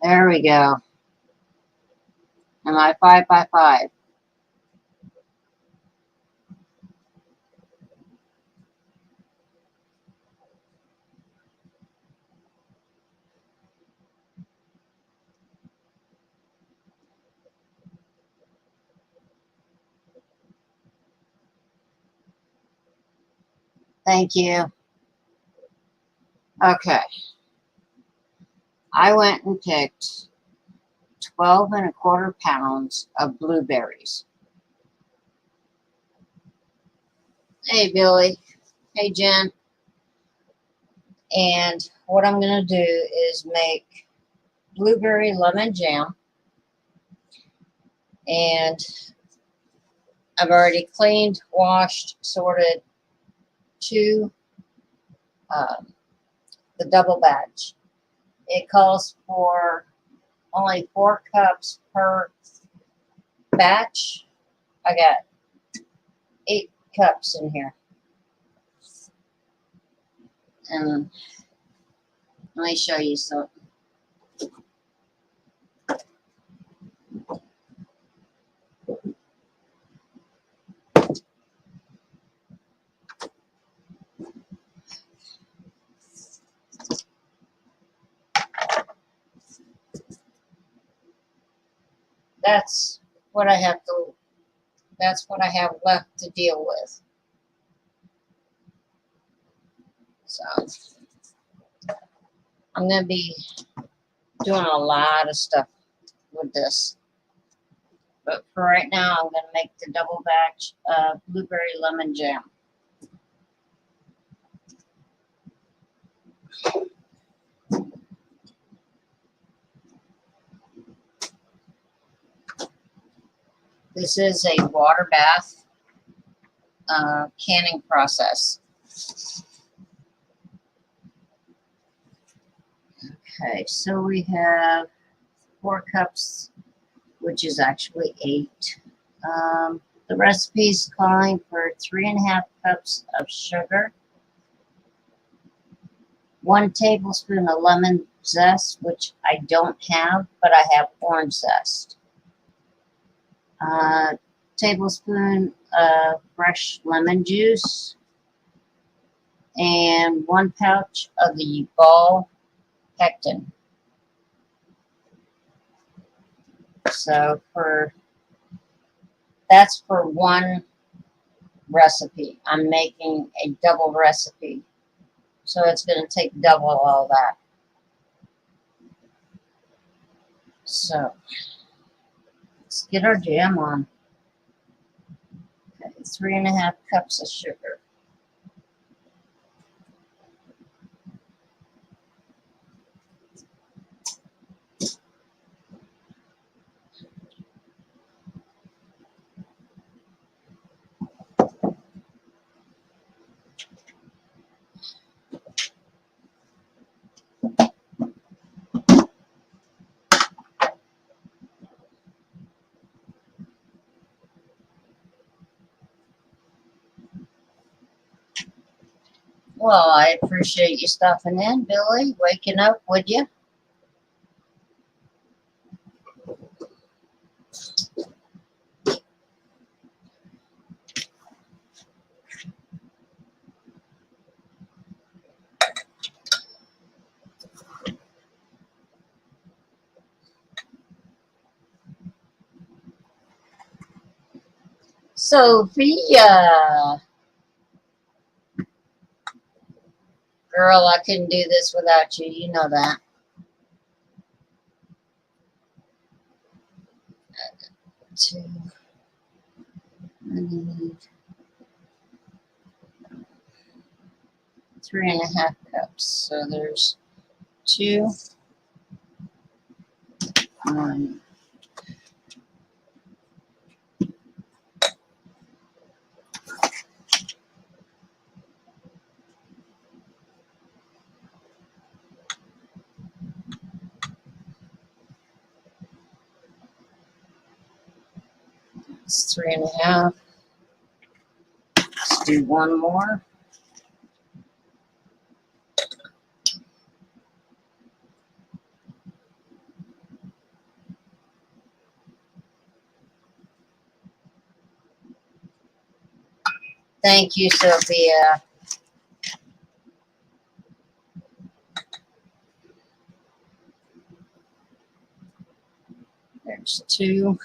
There we go. And my 5 by 5. Thank you. Okay. I went and picked 12 1/4 pounds of blueberries. Hey, Billy. Hey, Jen. And what I'm going to do is make blueberry lemon jam. And I've already cleaned, washed, sorted two, the double batch. It calls for only 4 cups per batch. I got 8 cups in here. And let me show you something. That's what I have to, that's what I have left to deal with. So I'm going to be doing a lot of stuff with this. But for right now, I'm going to make the double batch blueberry lemon jam. This is a water bath canning process. Okay, so we have 4 cups, which is actually 8. The recipe is calling for 3 1/2 cups of sugar, 1 tablespoon of lemon zest, which I don't have, but I have orange zest. Tablespoon of fresh lemon juice, and 1 pouch of the ball pectin. So that's for one recipe. I'm making a double recipe, so it's going to take double all that. So let's get our jam on. Okay, 3 1/2 cups of sugar. Well, I appreciate you stopping in, Billy. Waking up, would you? Sophia. Girl, I couldn't do this without you. You know that. Two. I need 3 1/2 cups. So there's 2, 1. It's 3 1/2. Let's do 1 more. Thank you, Sophia. There's 2.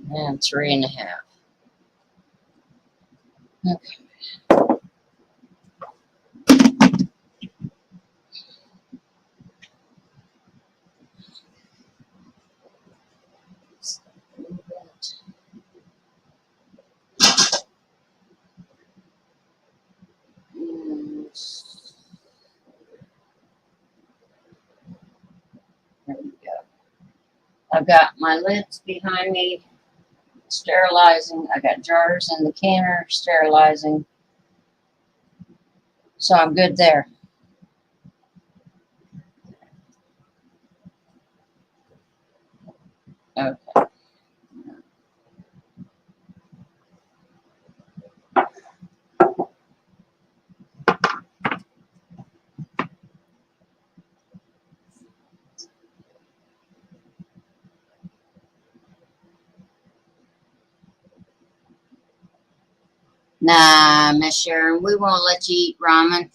And 3.5. Okay. And there we go. I've got my lids behind me, sterilizing. I got jars in the canner, sterilizing. So I'm good there. Okay. Nah, Miss Sharon, we won't let you eat ramen.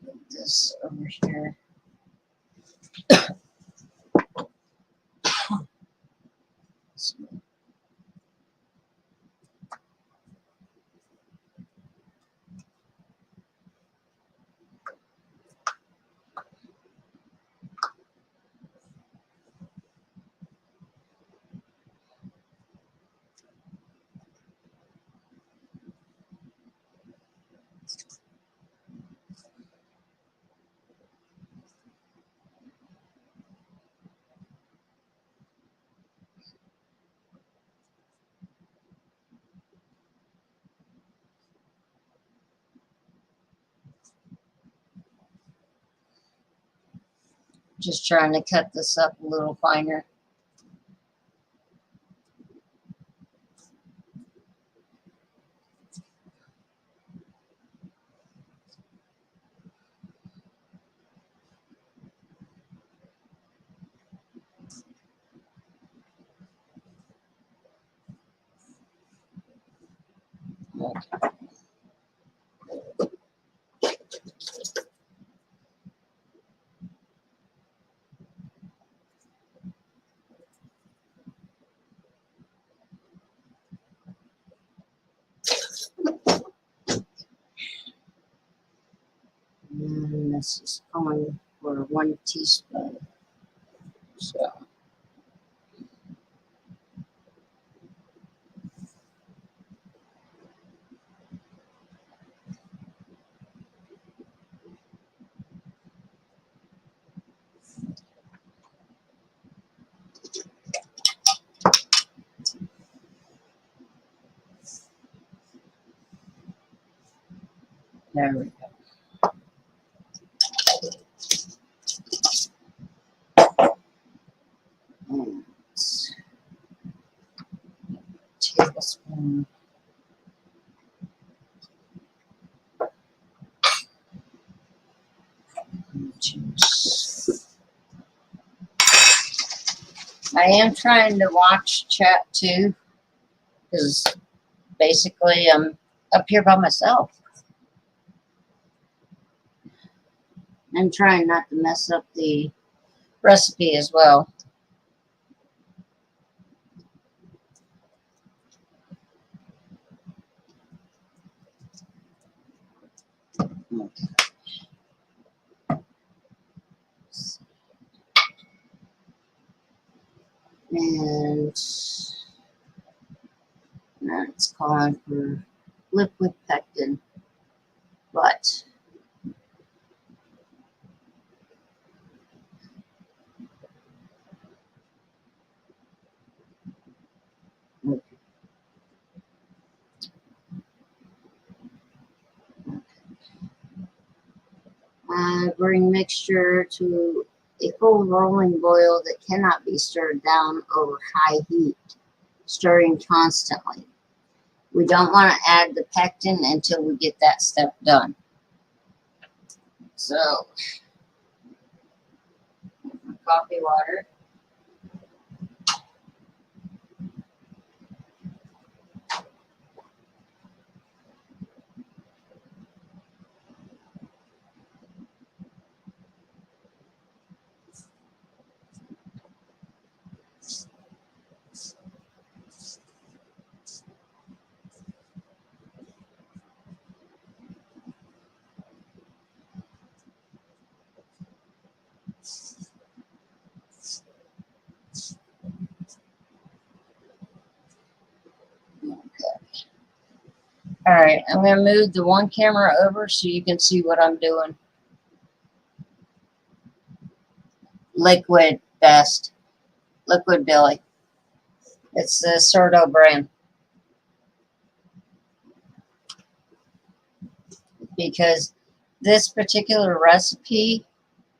Put this over here. Just trying to cut this up a little finer. Okay. And this is going for 1 teaspoon. So there we go. And tablespoon juice. I am trying to watch chat too, because basically I'm up here by myself. I'm trying not to mess up the recipe as well. Okay. And now it's calling for liquid pectin, but bring mixture to a full rolling boil that cannot be stirred down over high heat, stirring constantly. We don't want to add the pectin until we get that step done. So, coffee water. Alright, I'm going to move the one camera over so you can see what I'm doing. Liquid best. Liquid Billy. It's the Sordo brand. Because this particular recipe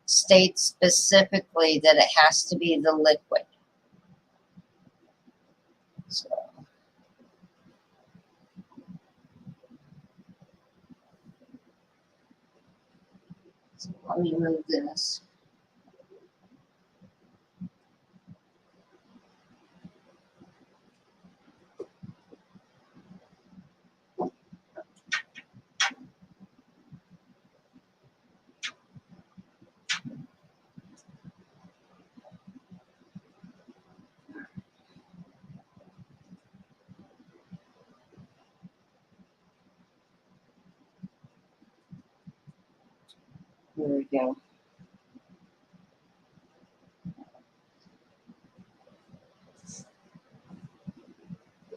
states specifically that it has to be the liquid. So, let me move this. There we go.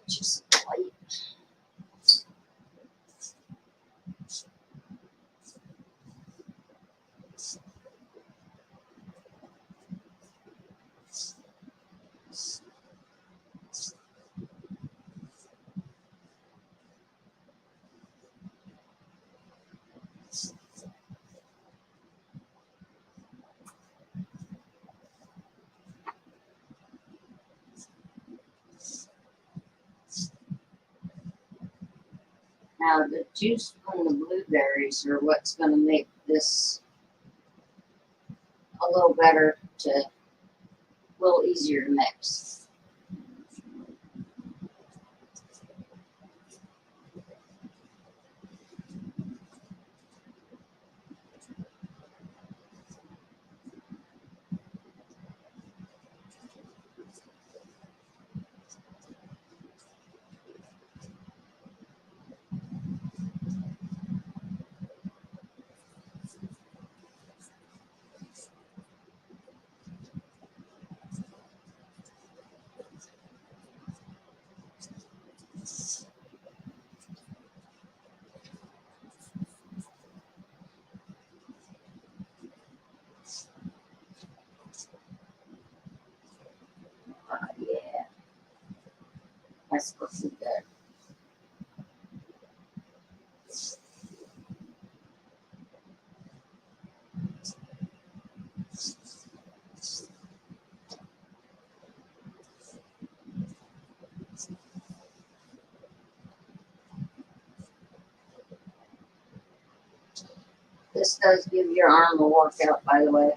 Just light. Now the juice from the blueberries are what's going to make this a little better a little easier to mix. Yeah, that's looking good. This does give your arm a workout, by the way.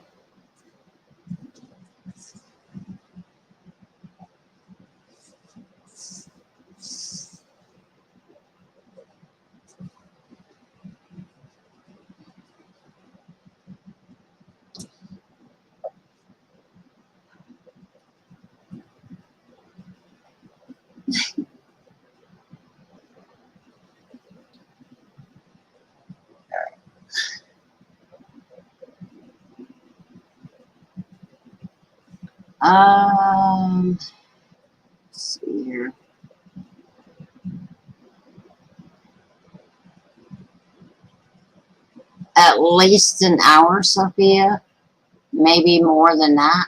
Let's see here. At least an hour, Sophia. Maybe more than that.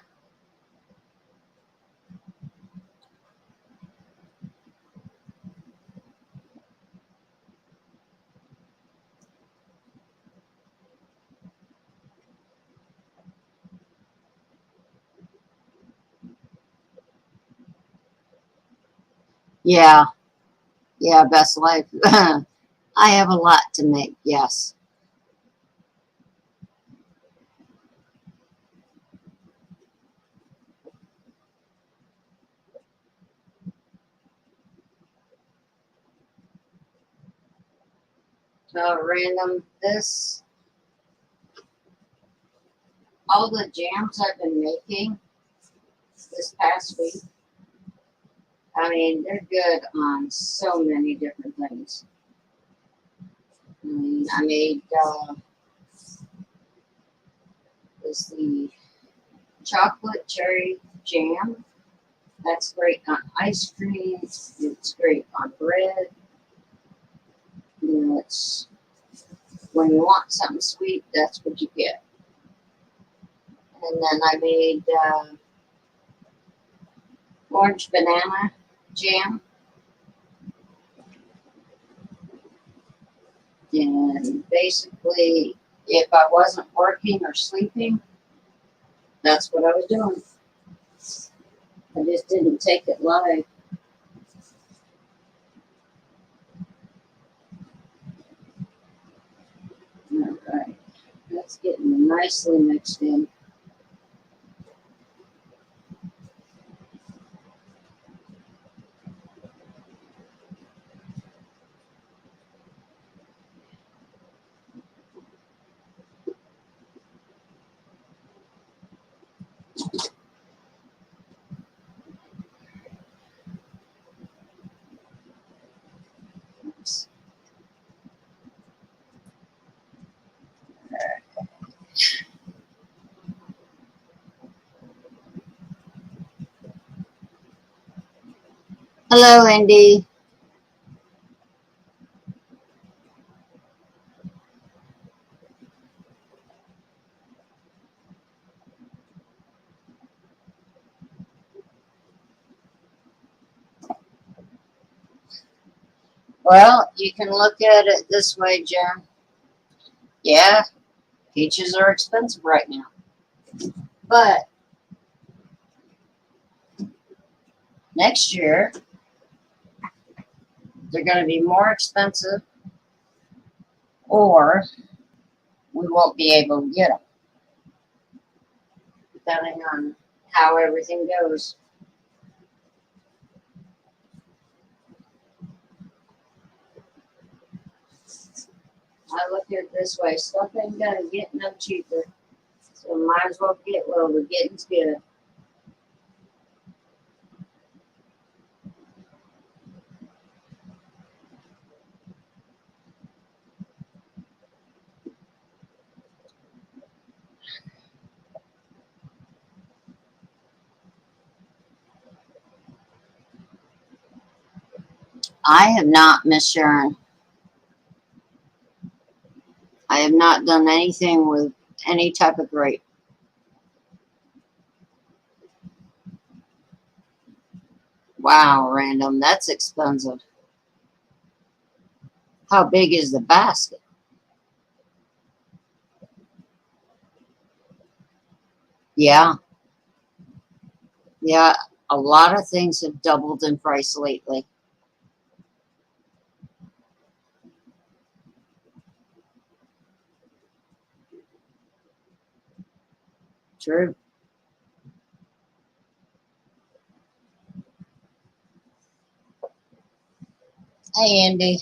Yeah, yeah, best life. I have a lot to make, yes. So random, this, all the jams I've been making this past week, I mean, they're good on so many different things. I mean, I made this the chocolate cherry jam. That's great on ice cream. It's great on bread. You know, it's when you want something sweet, that's what you get. And then I made orange banana jam. And basically, if I wasn't working or sleeping, that's what I was doing. I just didn't take it live. All right, that's getting nicely mixed in. Hello, Andy. Well, you can look at it this way, Jen. Yeah, peaches are expensive right now, but next year they're going to be more expensive, or we won't be able to get them, depending on how everything goes. I look at it this way: stuff ain't gonna get no cheaper, so might as well get while the getting's good. I have not, Miss Sharon. I have not done anything with any type of grape. Wow, random. That's expensive. How big is the basket? Yeah, yeah. A lot of things have doubled in price lately. True. Hey, Andy.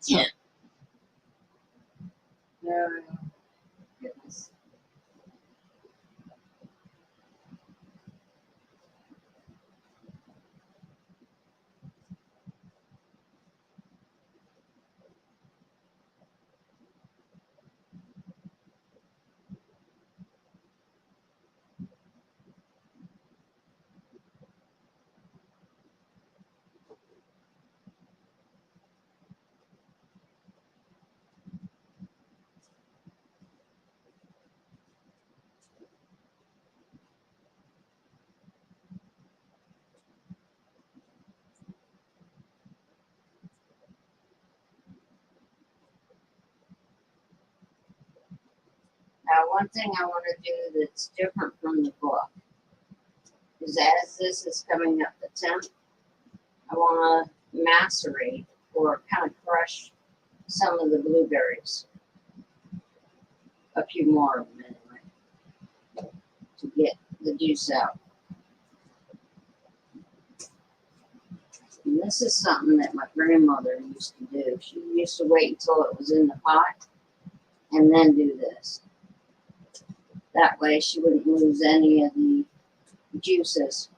Yeah. No, goodness. one thing I want to do that's different from the book is as this is coming up the temp, I want to macerate or kind of crush some of the blueberries. A few more of them anyway, to get the juice out. And this is something that my grandmother used to do. She used to wait until it was in the pot and then do this. That way she wouldn't lose any of the juices.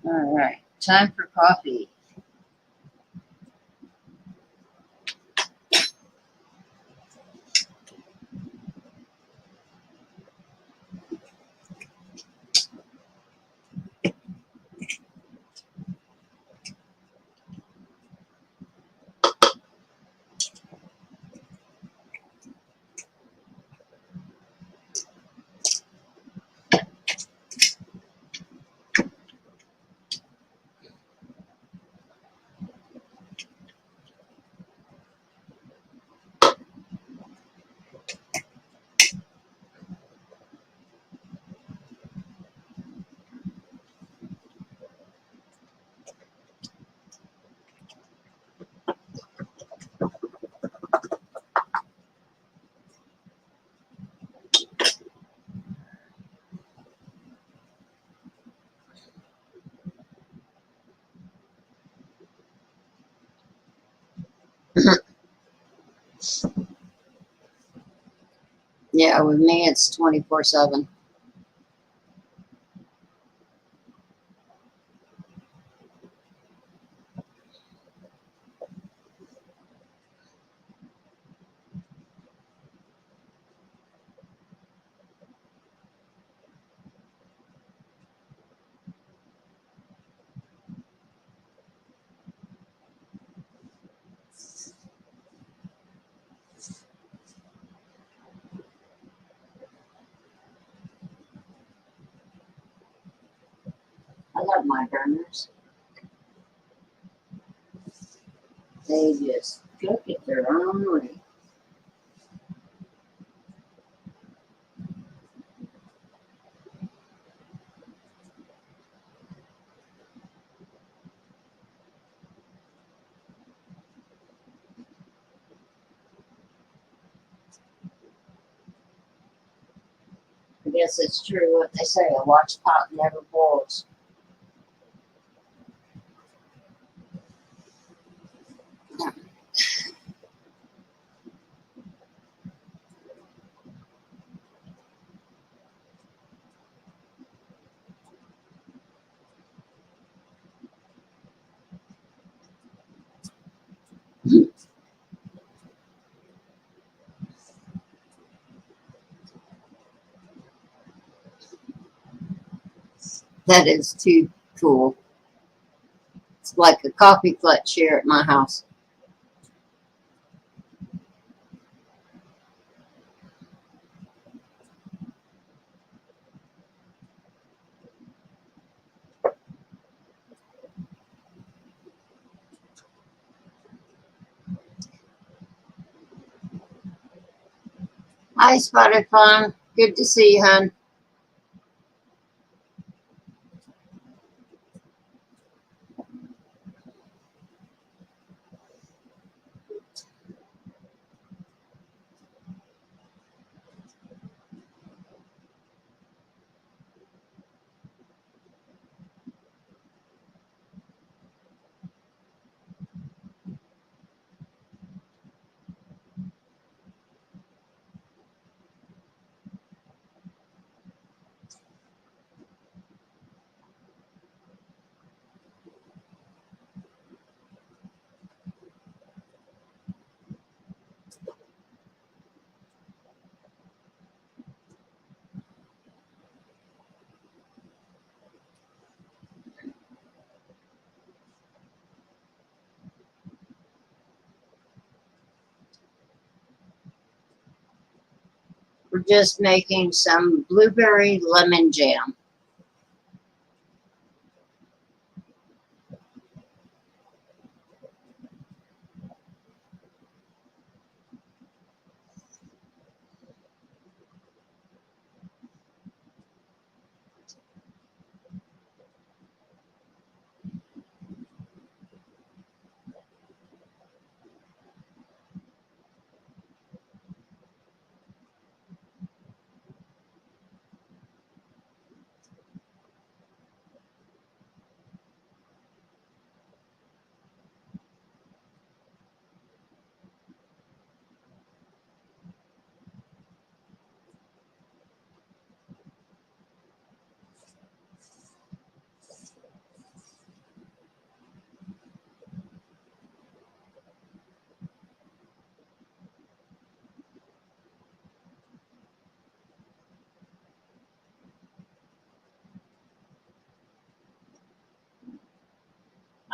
All right, time for coffee. Yeah, with me it's 24/7. I love my burners. They just cook it their own way. I guess it's true what they say, a watch pot never boils. That is too cool. It's like a coffee clutch here at my house. Hi, Spotted Fawn. Good to see you, hon. We're just making some blueberry lemon jam.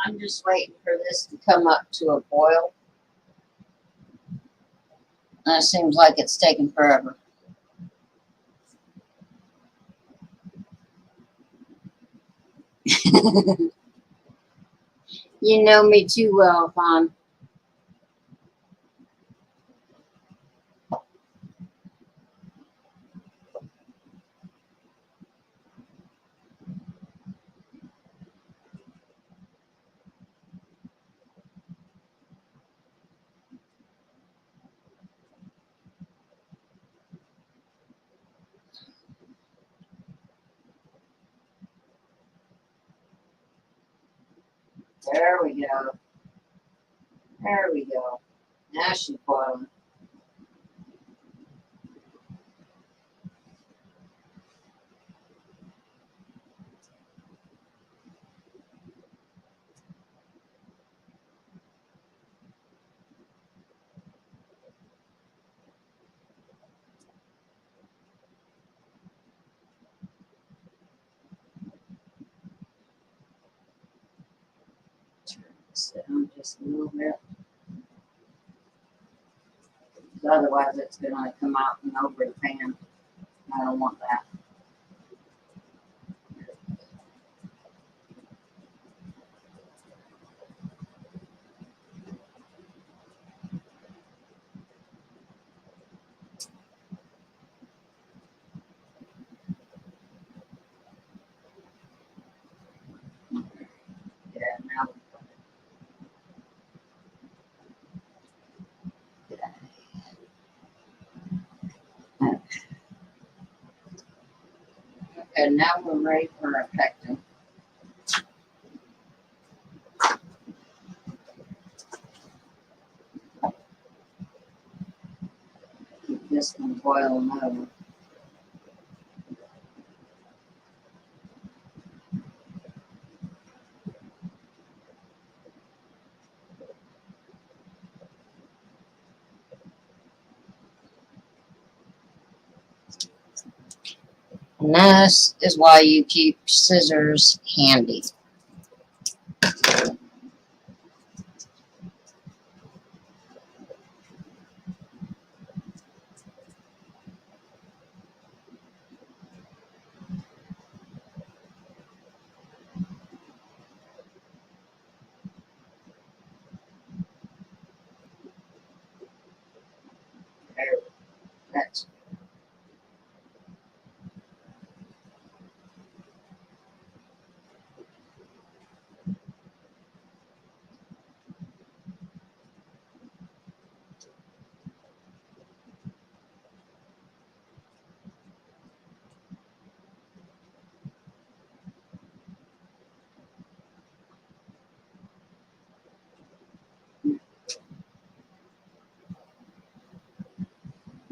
I'm just waiting for this to come up to a boil. That seems like it's taking forever. You know me too well, Fawn. There we go. There we go. Now she's boiling. Turn this down just a little bit. Otherwise, it's going to come out and over the pan. I don't want that. Yeah, now. Okay, now we're ready for our pectin. Keep this one boiling over. And this is why you keep scissors handy. There, that's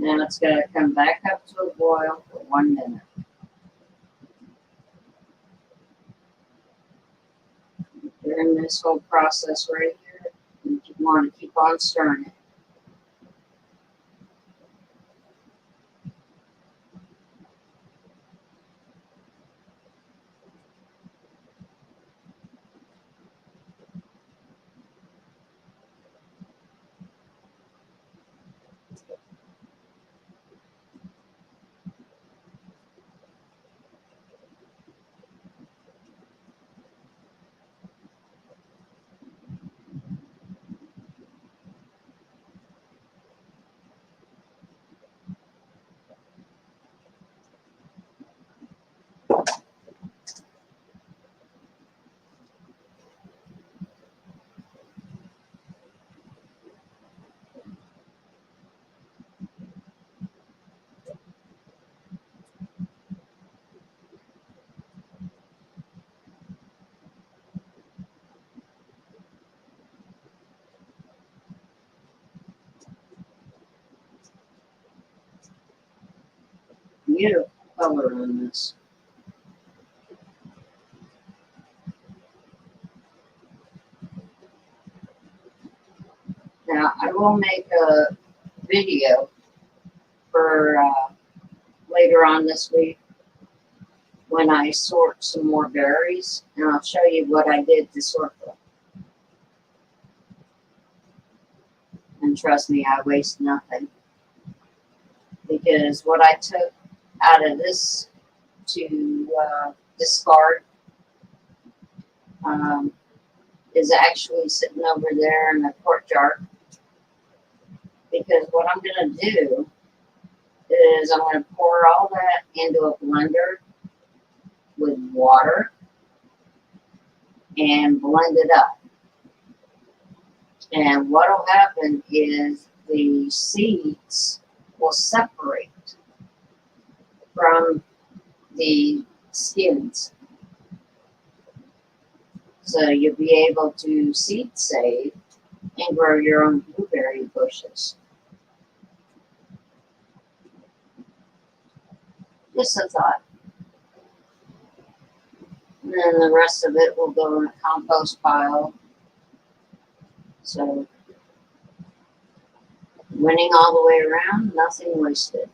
now it's going to come back up to a boil for 1 minute. During this whole process right here, you want to keep on stirring it. Beautiful color on this. Now, I will make a video for later on this week when I sort some more berries, and I'll show you what I did to sort them. And trust me, I waste nothing, because what I took out of this to discard is actually sitting over there in the quart jar. Because what I'm going to do is I'm going to pour all that into a blender with water and blend it up. And what will happen is the seeds will separate from the skins. So you'll be able to seed save and grow your own blueberry bushes. Just a thought. And then the rest of it will go in a compost pile. So winning all the way around, nothing wasted.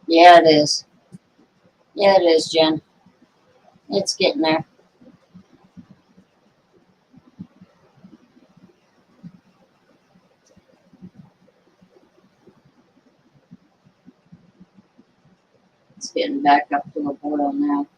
Yeah, it is. Yeah, it is, Jen. It's getting there. It's getting back up to a boil now.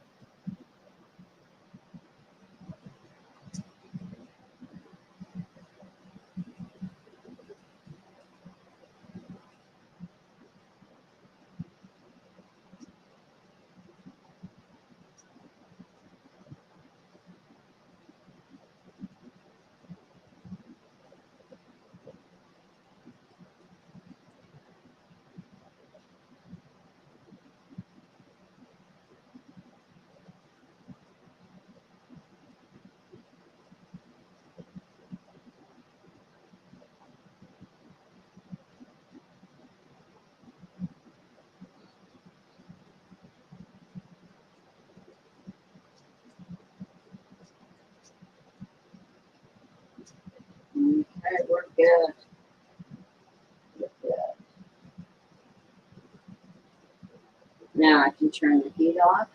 good. Look good. Now I can turn the heat off.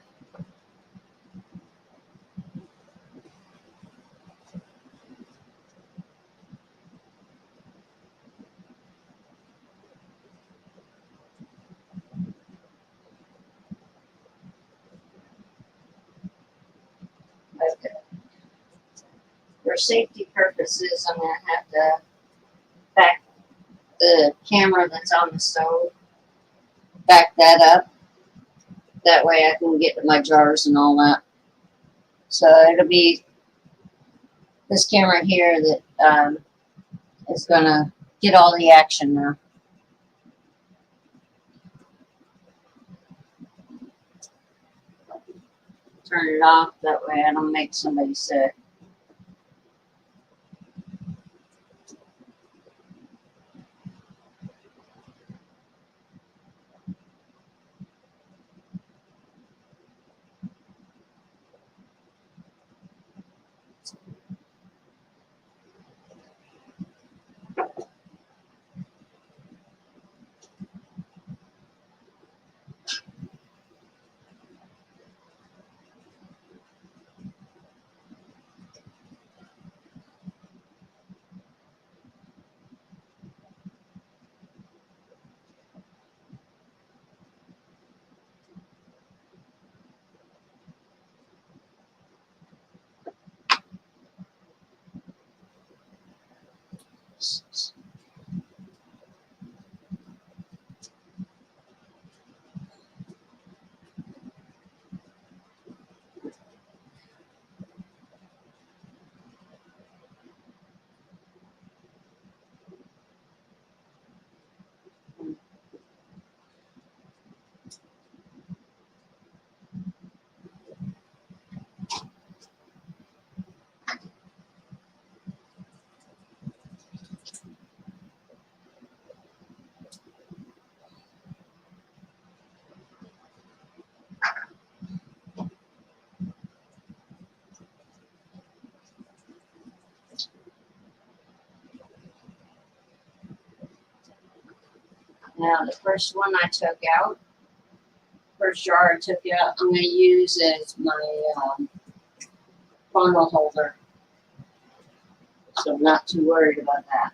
Okay. For safety purposes, I'm going to have to back the camera that's on the stove, back that up. That way I can get to my jars and all that. So it'll be this camera here that is going to get all the action now. Turn it off, that way I don't make somebody sick. Now the first one I took out, first jar I took out, I'm going to use as my funnel holder. So I'm not too worried about that.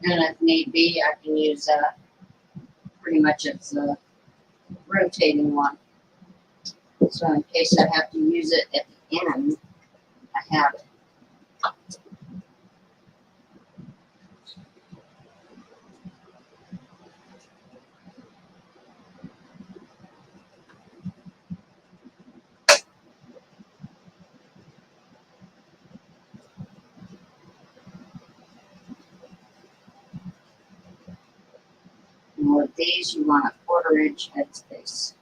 And if need be, I can use that pretty much as a rotating one. So in case I have to use it at the end, I have it. And with these, you want a 1/4 inch headspace.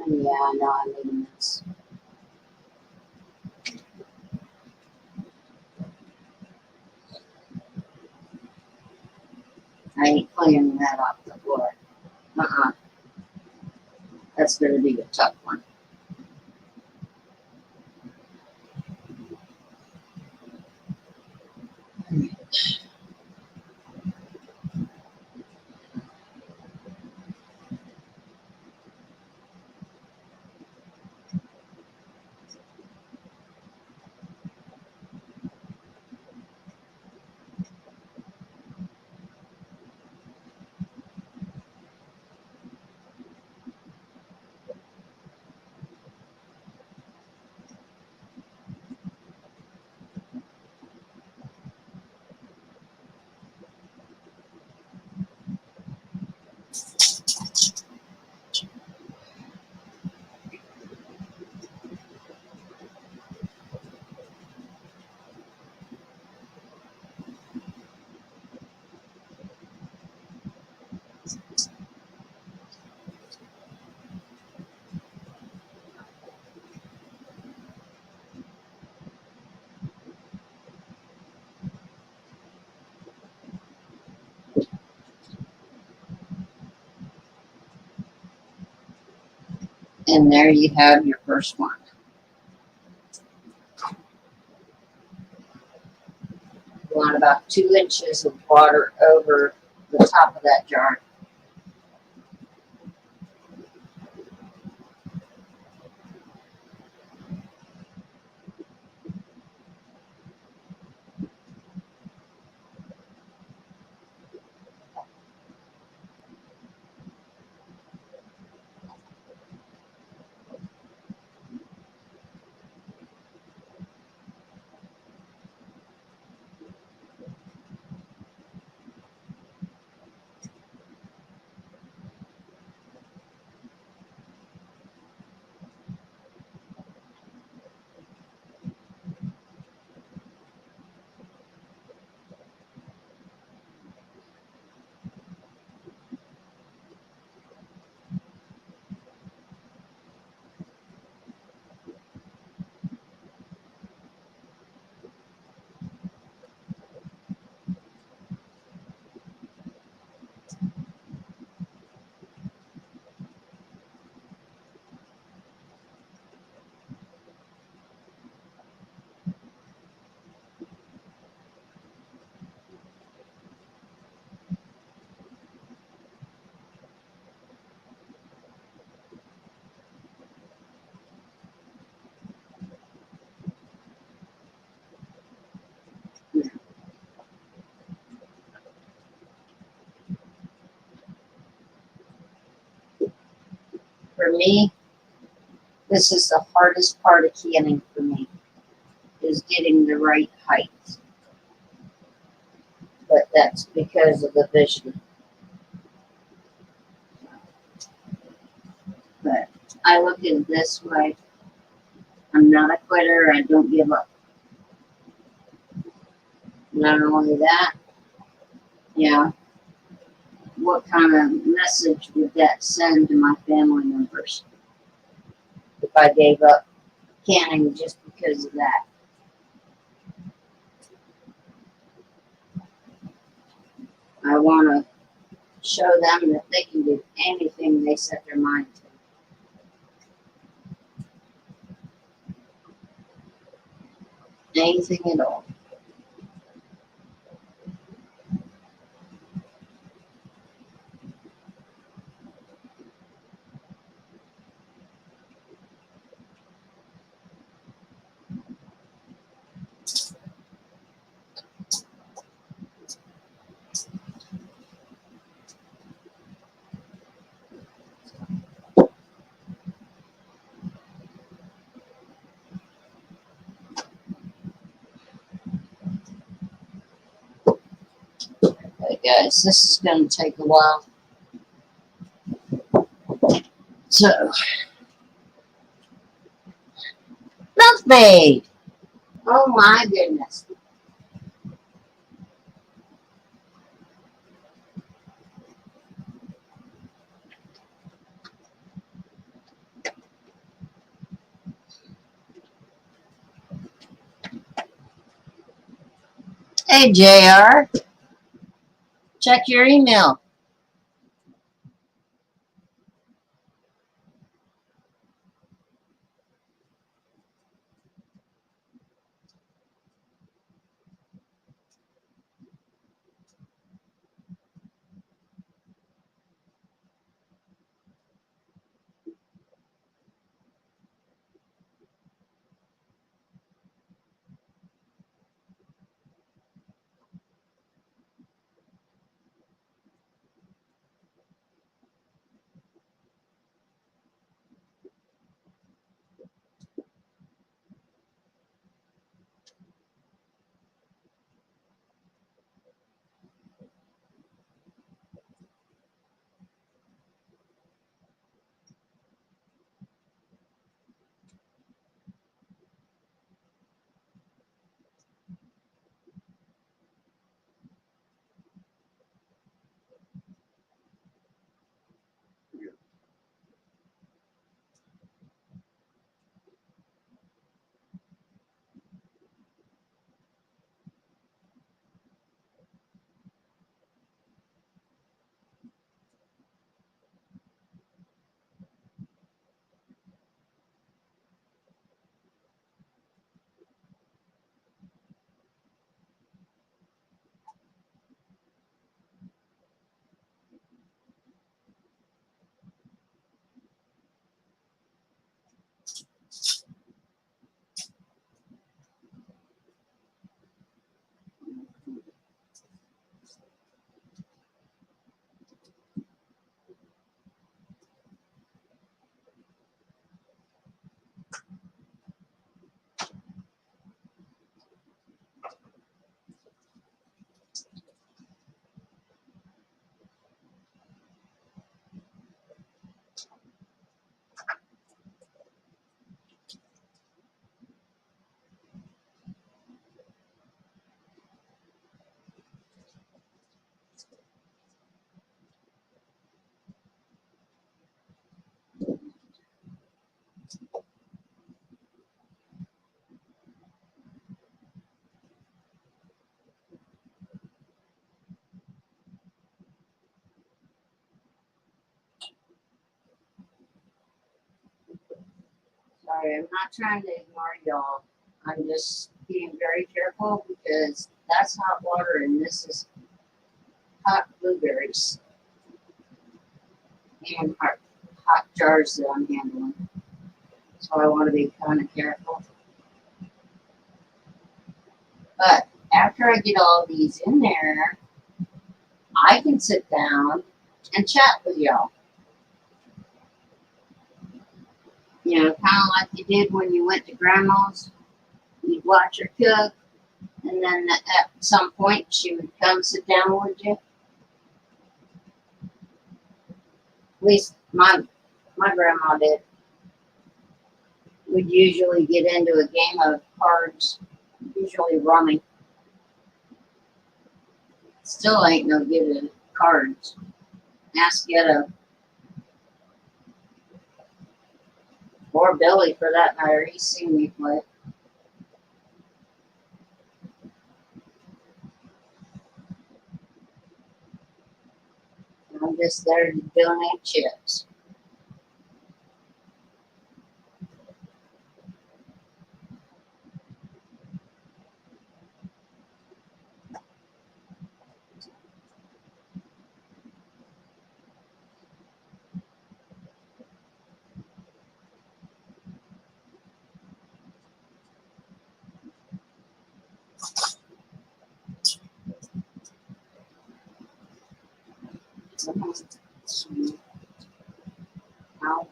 And yeah, I know I made a mess. I ain't cleaning that off the floor. That's going to be a tough one. And there you have your first one. You want about 2 inches of water over the top of that jar. For me, this is the hardest part of canning for me, is getting the right height. But that's because of the vision. But I look at it this way. I'm not a quitter. I don't give up. Not only that, yeah, what kind of message would that send to my family members if I gave up canning just because of that? I want to show them that they can do anything they set their mind to. Anything at all. Okay, guys, this is going to take a while. So, milkmaid. Oh my goodness. Hey, JR, check your email. Sorry, I'm not trying to ignore y'all. I'm just being very careful because that's hot water and this is hot blueberries and hot jars that I'm handling. So I want to be kind of careful. But after I get all these in there, I can sit down and chat with y'all. You know, kind of like you did when you went to grandma's. You'd watch her cook, and then at some point she would come sit down with you. At least my grandma did. We'd usually get into a game of cards, usually rummy. Still ain't no good at cards. Ask Ghetto or Billy for that matter. He's seen me play. I'm just there to donate chips. Now,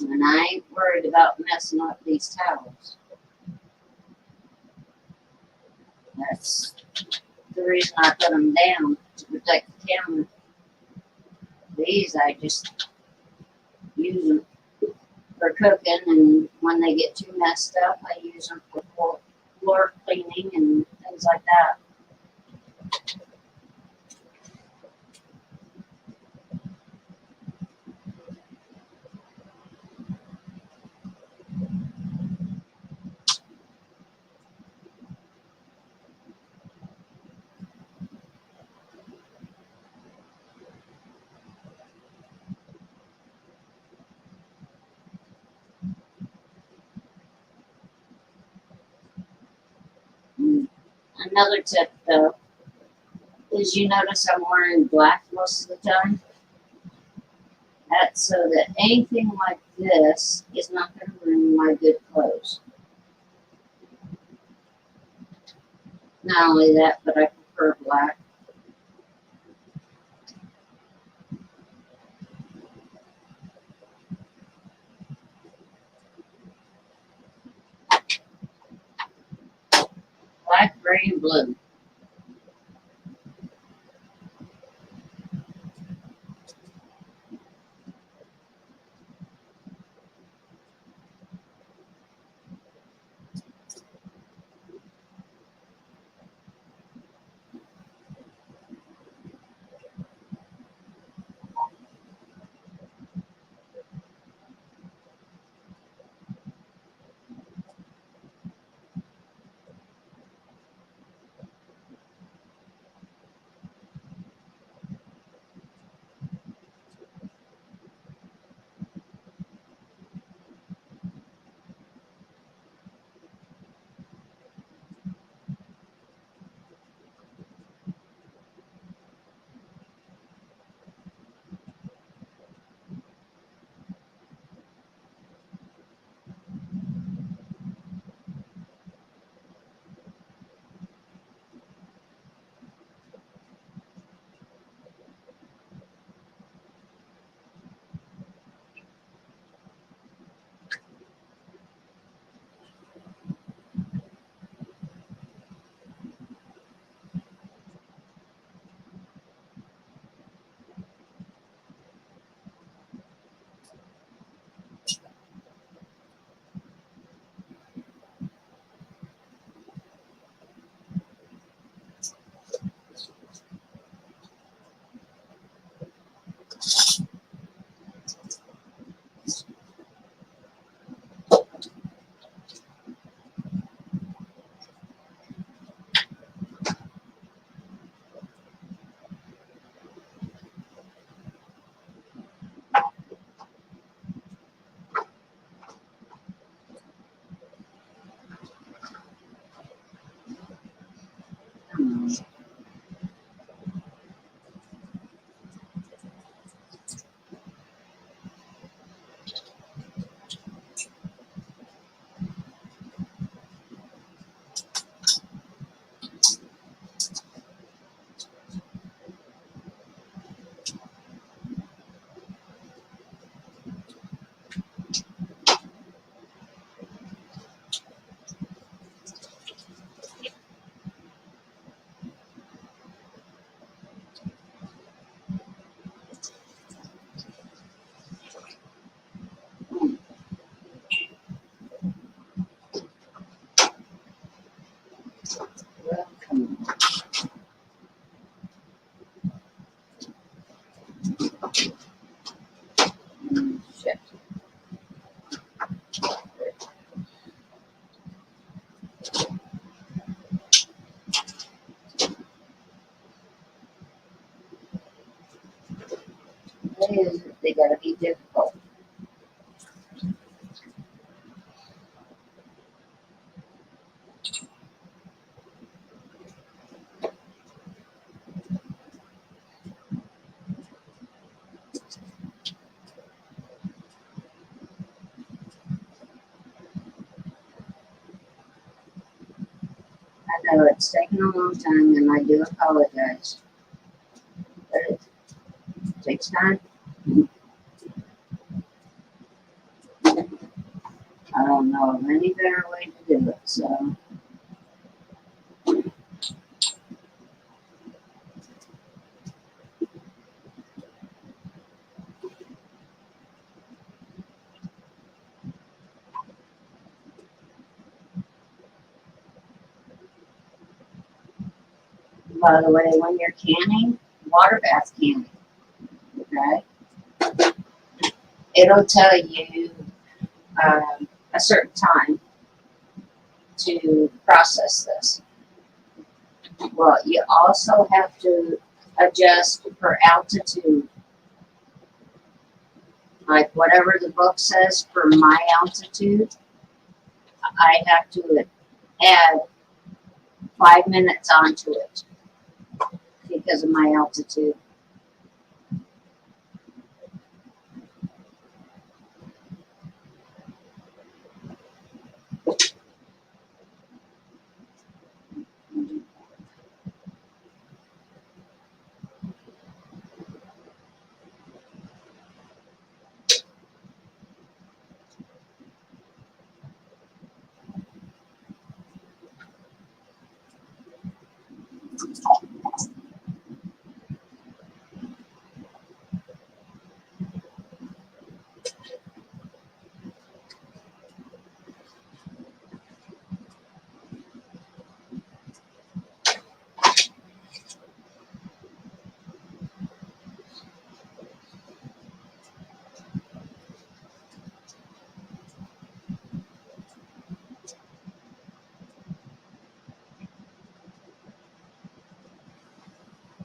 and I ain't worried about messing up these towels. That's the reason I put them down to protect the camera. These I just use them for cooking, and when they get too messed up, I use them for floor cleaning and things like that. Another tip, though, is you notice I'm wearing black most of the time. That's so that anything like this is not going to ruin my good clothes. Not only that, but I prefer black. Black, gray, and blue. is they gotta be difficult. I know it's taken a long time and I do apologize. But it takes time. I don't know of any better way to do it, so. By the way, when you're canning, water bath canning, okay, it'll tell you a certain time to process this. Well, you also have to adjust for altitude, like whatever the book says for my altitude, I have to add 5 minutes onto it because of my altitude.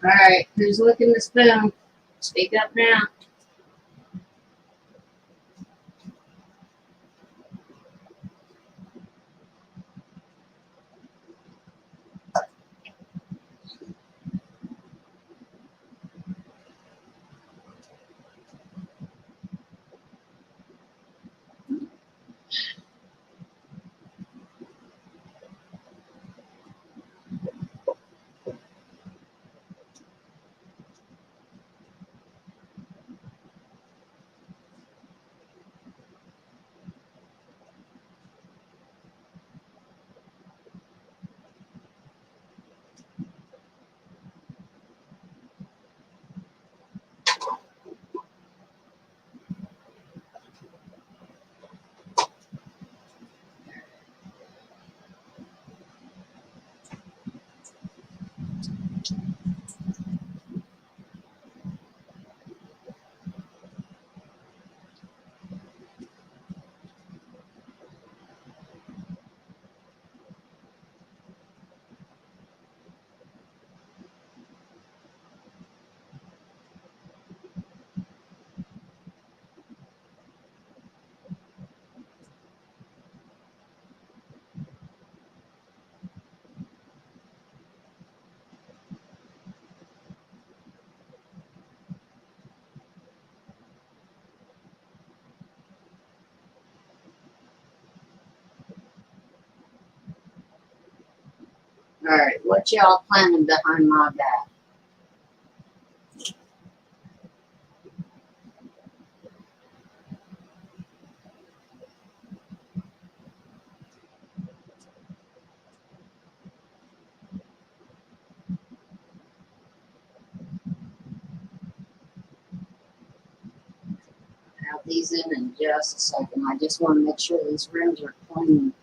All right, who's licking the spoon? Speak up now. All right, what y'all planning behind my back? Have these in just a second. I just want to make sure these rooms are clean.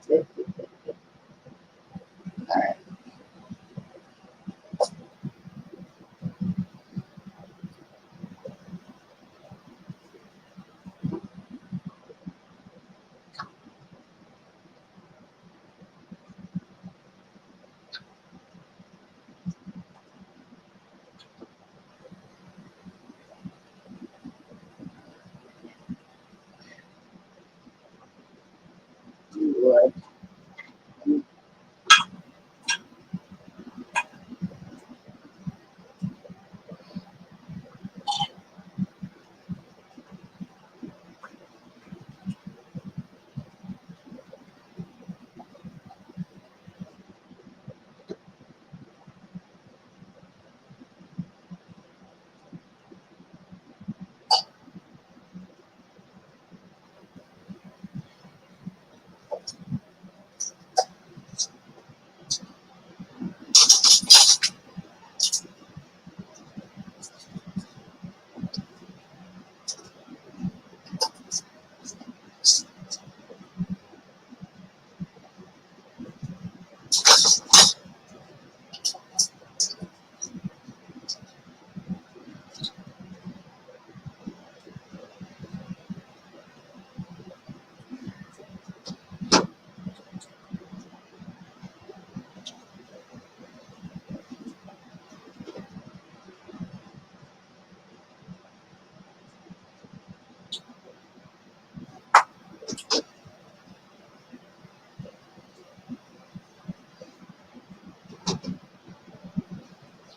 Good, good, good, good. All right.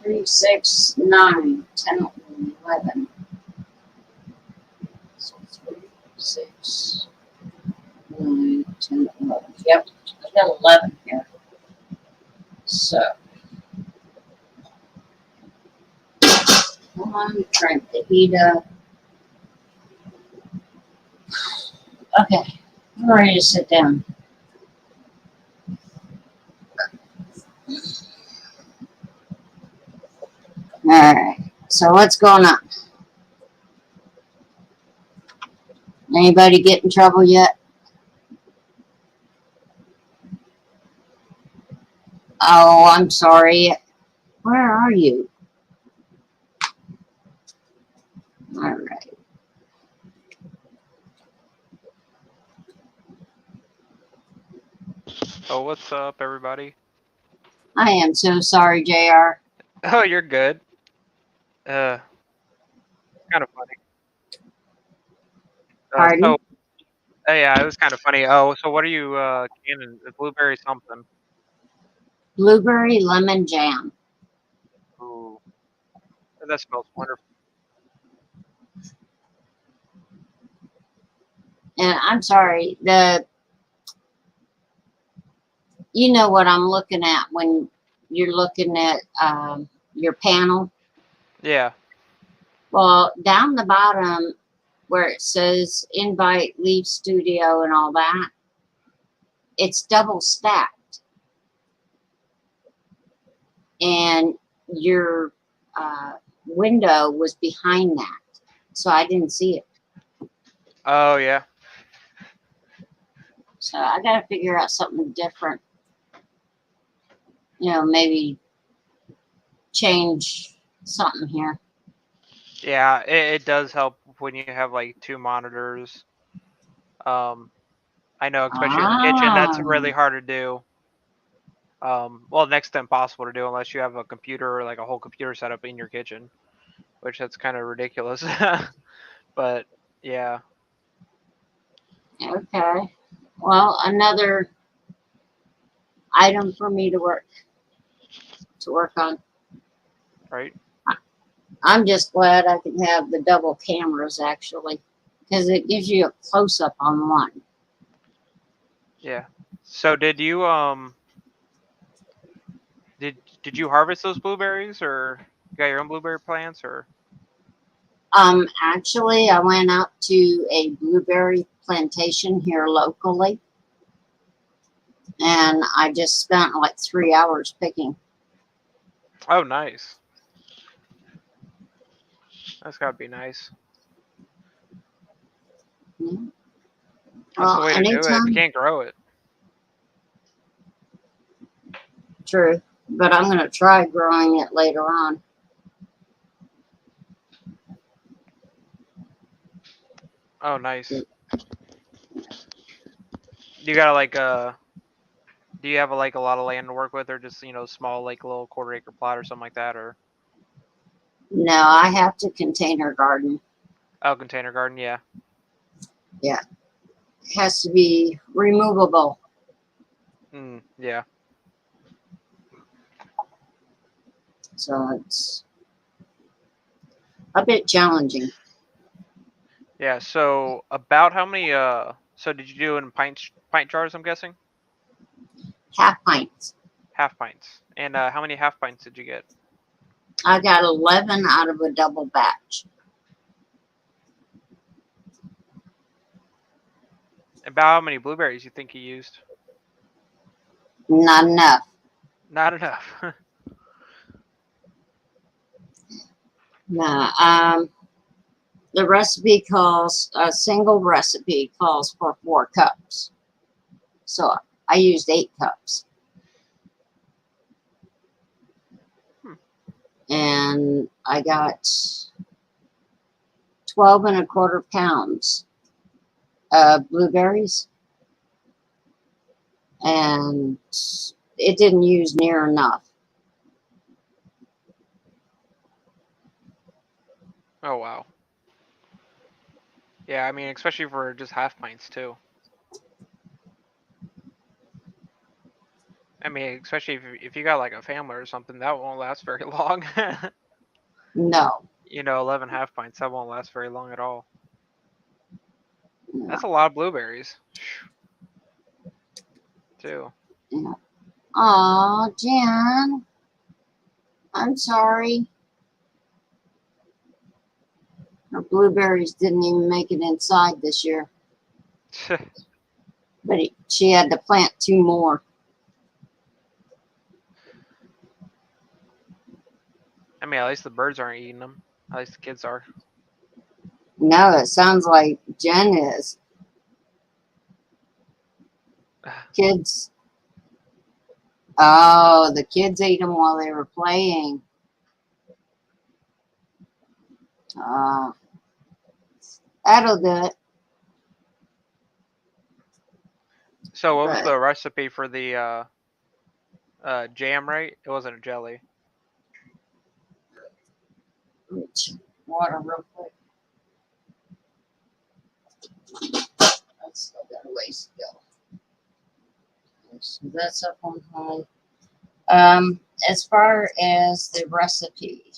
3, 6, 9, 10, 11. So 3, 6, 9, 10, 11. Yep, I've got 11 here. So, I'm trying to heat up. Okay, I'm ready to sit down. Alright, so what's going on? Anybody get in trouble yet? Oh, I'm sorry. Where are you? Alright. Oh, what's up, everybody? I am so sorry, JR. Oh, you're good. Kind of funny. Pardon? Yeah, it was kind of funny. Oh, so what are you canning? The blueberry something. Blueberry lemon jam. Ooh, that smells wonderful. And I'm sorry, you know what I'm looking at when you're looking at your panel? Yeah. Well, down the bottom where it says invite, leave studio and all that, it's double stacked. And your window was behind that. So I didn't see it. Oh, yeah. So I got to figure out something different. You know, maybe change something here. Yeah, it does help when you have like two monitors. I know, especially in the kitchen, that's Ah, really hard to do. Well, next to impossible to do unless you have a computer or like a whole computer setup in your kitchen, which that's kind of ridiculous. But yeah, okay. Well, another item for me to work on. right. I'm just glad I can have the double cameras actually, because it gives you a close up on one. Yeah. So did you harvest those blueberries, or you got your own blueberry plants, or? Actually, I went out to a blueberry plantation here locally, and I just spent like 3 hours picking. Oh, nice. That's gotta be nice. Yeah. That's the Well, way to do it. If you anytime, can't grow it. true, but I'm going to try growing it later on. Oh, nice. You gotta like do you have like a lot of land to work with, or just small like little quarter-acre plot or something like that, or? No, I have to container garden. Oh, container garden, yeah. Yeah, it has to be removable. Yeah. So it's a bit challenging. Yeah. So about how many so did you do it in pint jars, I'm guessing? Half pints. Half pints. And how many half pints did you get? I got 11 out of a double batch. About how many blueberries you think you used? Not enough. Not enough. No, the recipe calls, a single recipe calls for 4 cups. So I used 8 cups. Hmm. And I got 12 and a quarter pounds of blueberries. And it didn't use near enough. Oh, wow. Yeah, I mean, especially for just half pints too. I mean, especially if you got like a family or something, that won't last very long. No. 11 half pints, that won't last very long at all. No. That's a lot of blueberries, too. Yeah. Aw, Jan. I'm sorry. Her blueberries didn't even make it inside this year. But she had to plant 2 more. I mean, at least the birds aren't eating them. At least the kids are. No, it sounds like Jen is. Kids. Oh, the kids ate them while they were playing. That'll do it. So what was But the recipe for the jam, right? It wasn't a jelly. let me check water real quick. I still got a ways to go. So that's up on high. As far as the recipe,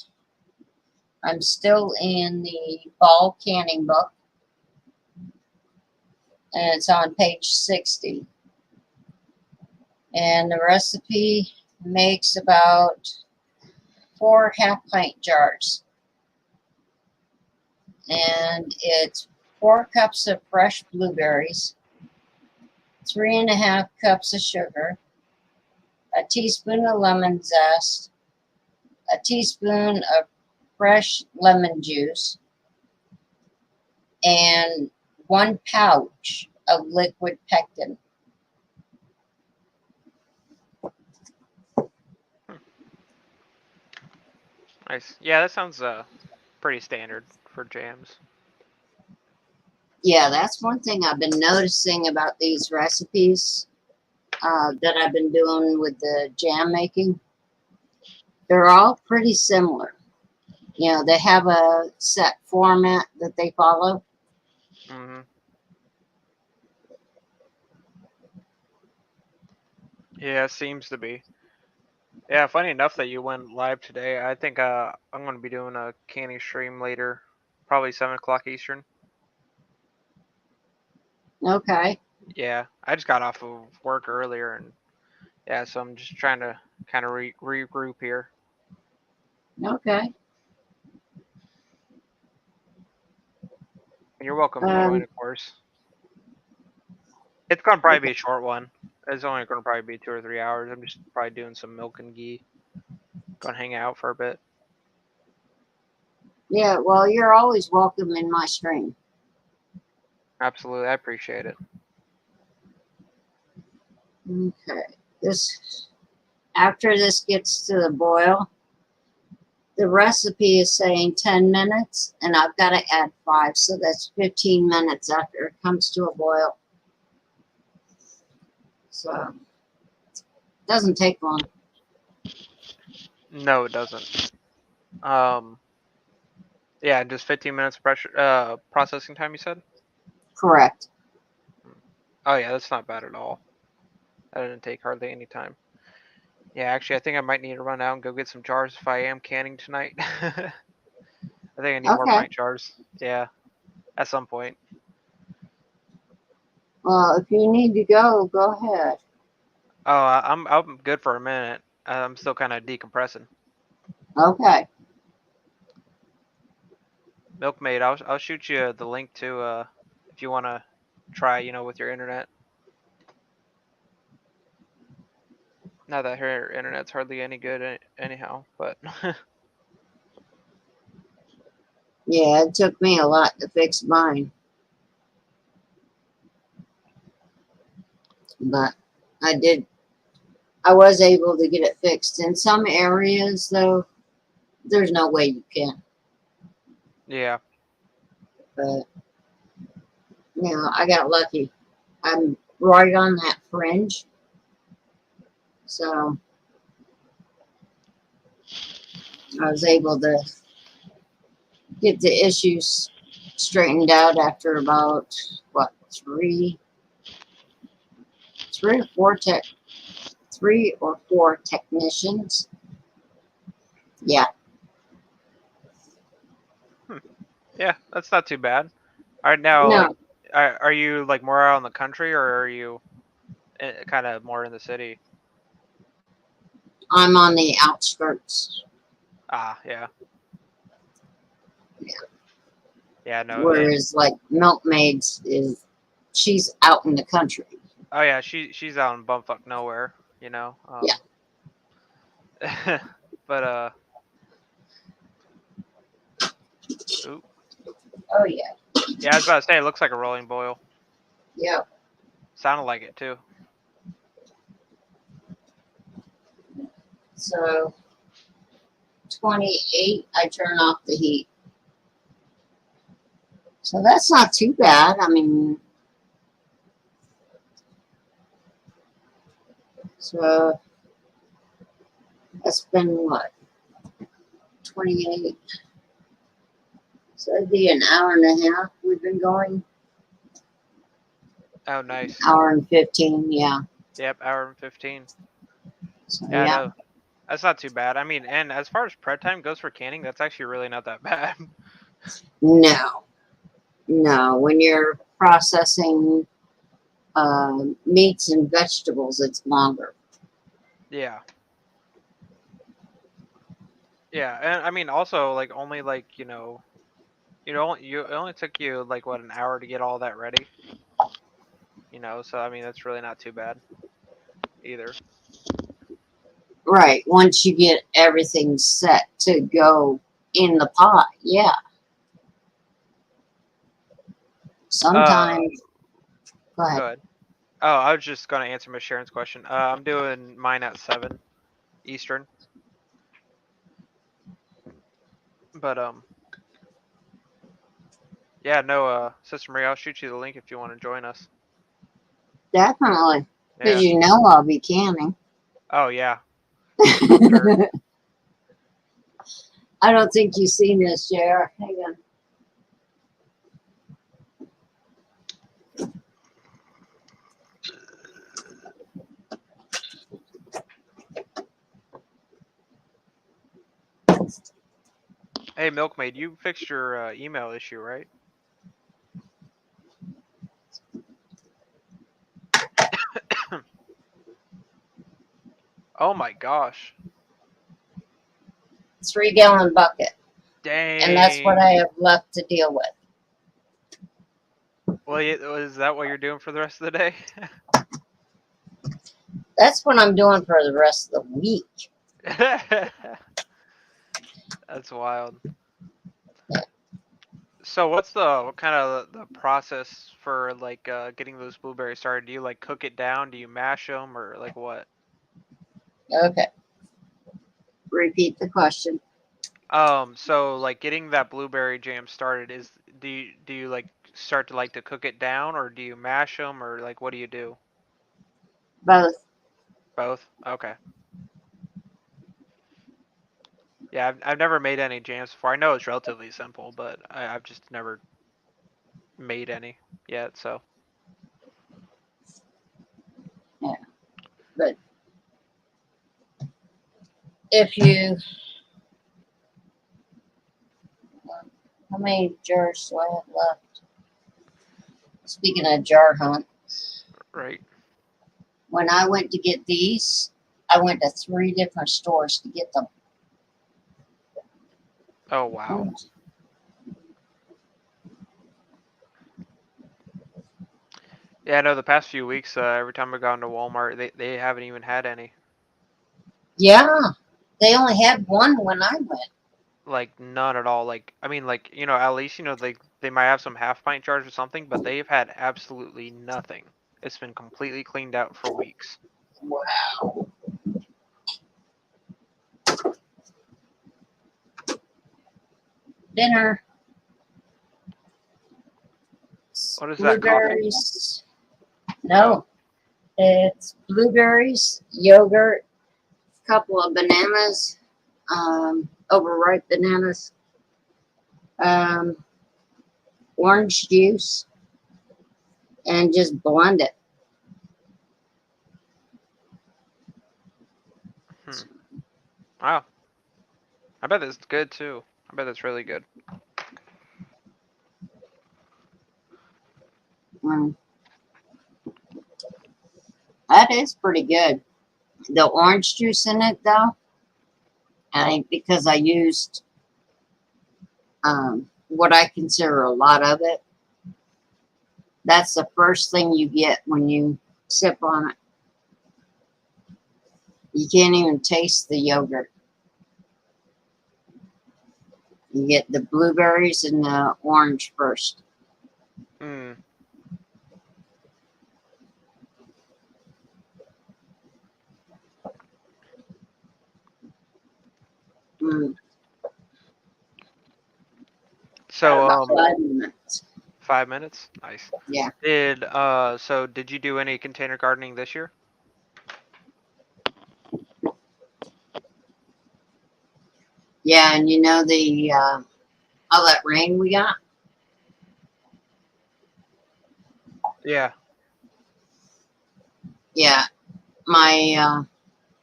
I'm still in the fall canning book, and it's on page 60. And the recipe makes about 4 half-pint jars. And it's 4 cups of fresh blueberries, 3.5 cups of sugar, a teaspoon of lemon zest, a teaspoon of fresh lemon juice, and 1 pouch of liquid pectin. Nice. Yeah, that sounds pretty standard for jams. Yeah, that's one thing I've been noticing about these recipes that I've been doing with the jam making. They're all pretty similar. You know, they have a set format that they follow. Hmm. Yeah, it seems to be. Yeah, funny enough that you went live today. I think I'm gonna be doing a canning stream later, probably 7 o'clock Eastern. Okay. Yeah, I just got off of work earlier, and yeah, so I'm just trying to kind of regroup here. Okay. And you're welcome to join, Um, of course. It's gonna probably be a short one. It's only gonna probably be 2 or 3 hours. I'm just probably doing some milk and ghee. Gonna hang out for a bit. yeah, well, you're always welcome in my stream. Absolutely, I appreciate it. Okay. After this gets to the boil, the recipe is saying 10 minutes, and I've got to add 5, so that's 15 minutes after it comes to a boil. So, it doesn't take long. No, it doesn't. Yeah, just 15 minutes processing time. You said. Correct. Oh yeah, that's not bad at all. That didn't take hardly any time. Yeah, actually, I think I might need to run out and go get some jars if I am canning tonight. I think I need more Okay. pint jars. Yeah, at some point. Well, if you need to go, go ahead. Oh, I'm good for a minute. I'm still kind of decompressing. Okay. Milkmaid, I'll shoot you the link to if you want to try, with your internet. Not that her internet's hardly any good anyhow, but Yeah, it took me a lot to fix mine. But I did. I was able to get it fixed. In some areas, though, there's no way you can. yeah. But, I got lucky. I'm right on that fringe. So I was able to get the issues straightened out after about, what, three or 3 or 4 technicians. Yeah, Yeah, that's not too bad. All right, now, like, no, are you like more out in the country, or are you kind of more in the city? I'm on the outskirts, Ah, yeah, yeah, no, and whereas like Milkmaids she's out in the country. oh yeah, she's out in bumfuck nowhere, you know. Yeah. But oop. Oh yeah, Yeah, I was about to say it looks like a rolling boil. yeah. Sounded like it too. So 28, I turn off the heat. So that's not too bad. I mean, so that's been what, 28. So it'd be an hour and a half we've been going. Oh, nice. Hour and 15, yeah. Yep, hour and 15. So Yeah, yeah. no, that's not too bad. I mean, and as far as prep time goes for canning, that's actually really not that bad. No, no. When you're processing meats and vegetables, it's longer. Yeah. Yeah, and I mean also like only like, it only took you like what, an hour to get all that ready, so I mean that's really not too bad either. Right. Once you get everything set to go in the pot, yeah. Uh Sometimes, go ahead. Good. Oh, I was just gonna answer Miss Sharon's question. I'm doing mine at 7 Eastern. But yeah, no, Sister Marie, I'll shoot you the link if you want to join us. Definitely. Because Yeah. you know I'll be canning. Oh yeah, sure. I don't think you've seen this, Jer. Hang on. Hey, Milkmaid, you fixed your email issue, right? Oh my gosh. 3-gallon bucket. And that's what Dang. I have left to deal with. Well, is that what you're doing for the rest of the day? That's what I'm doing for the rest of the week. That's wild. So what's what kind of the process for like getting those blueberries started? Do you like cook it down? Do you mash them or like what? Okay. Repeat the question. So like getting that blueberry jam started is do you like start to like to cook it down, or do you mash them, or like what do you do? Both. Both? Okay. Yeah, I've never made any jams before. I know it's relatively simple, but I've just never made any yet. So Yeah. But if you, how many jars do I have left? Speaking of jar hunt, right. when I went to get these, I went to 3 different stores to get them. Oh wow. Yeah, I know the past few weeks, every time I've gone to Walmart, they haven't even had any. Yeah. They only had one when I went. Like none at all. Like I mean, like at least they might have some half pint jars or something, but they've had absolutely nothing. It's been completely cleaned out for weeks. Wow. Dinner. What is that, coffee? Blueberries. Oh, No, it's blueberries, yogurt, a couple of bananas, overripe bananas, um, orange juice, and just blend it. Wow. I bet it's good too. I bet it's really good. Mm, that is pretty good. The orange juice in it, though, because I used what I consider a lot of it, that's the first thing you get when you sip on it. You can't even taste the yogurt. You get the blueberries and the orange first. Mm. Mm, So about 5 minutes. 5 minutes. Nice. Yeah. Did you do any container gardening this year? Yeah, and you know all that rain we got? Yeah. Yeah, my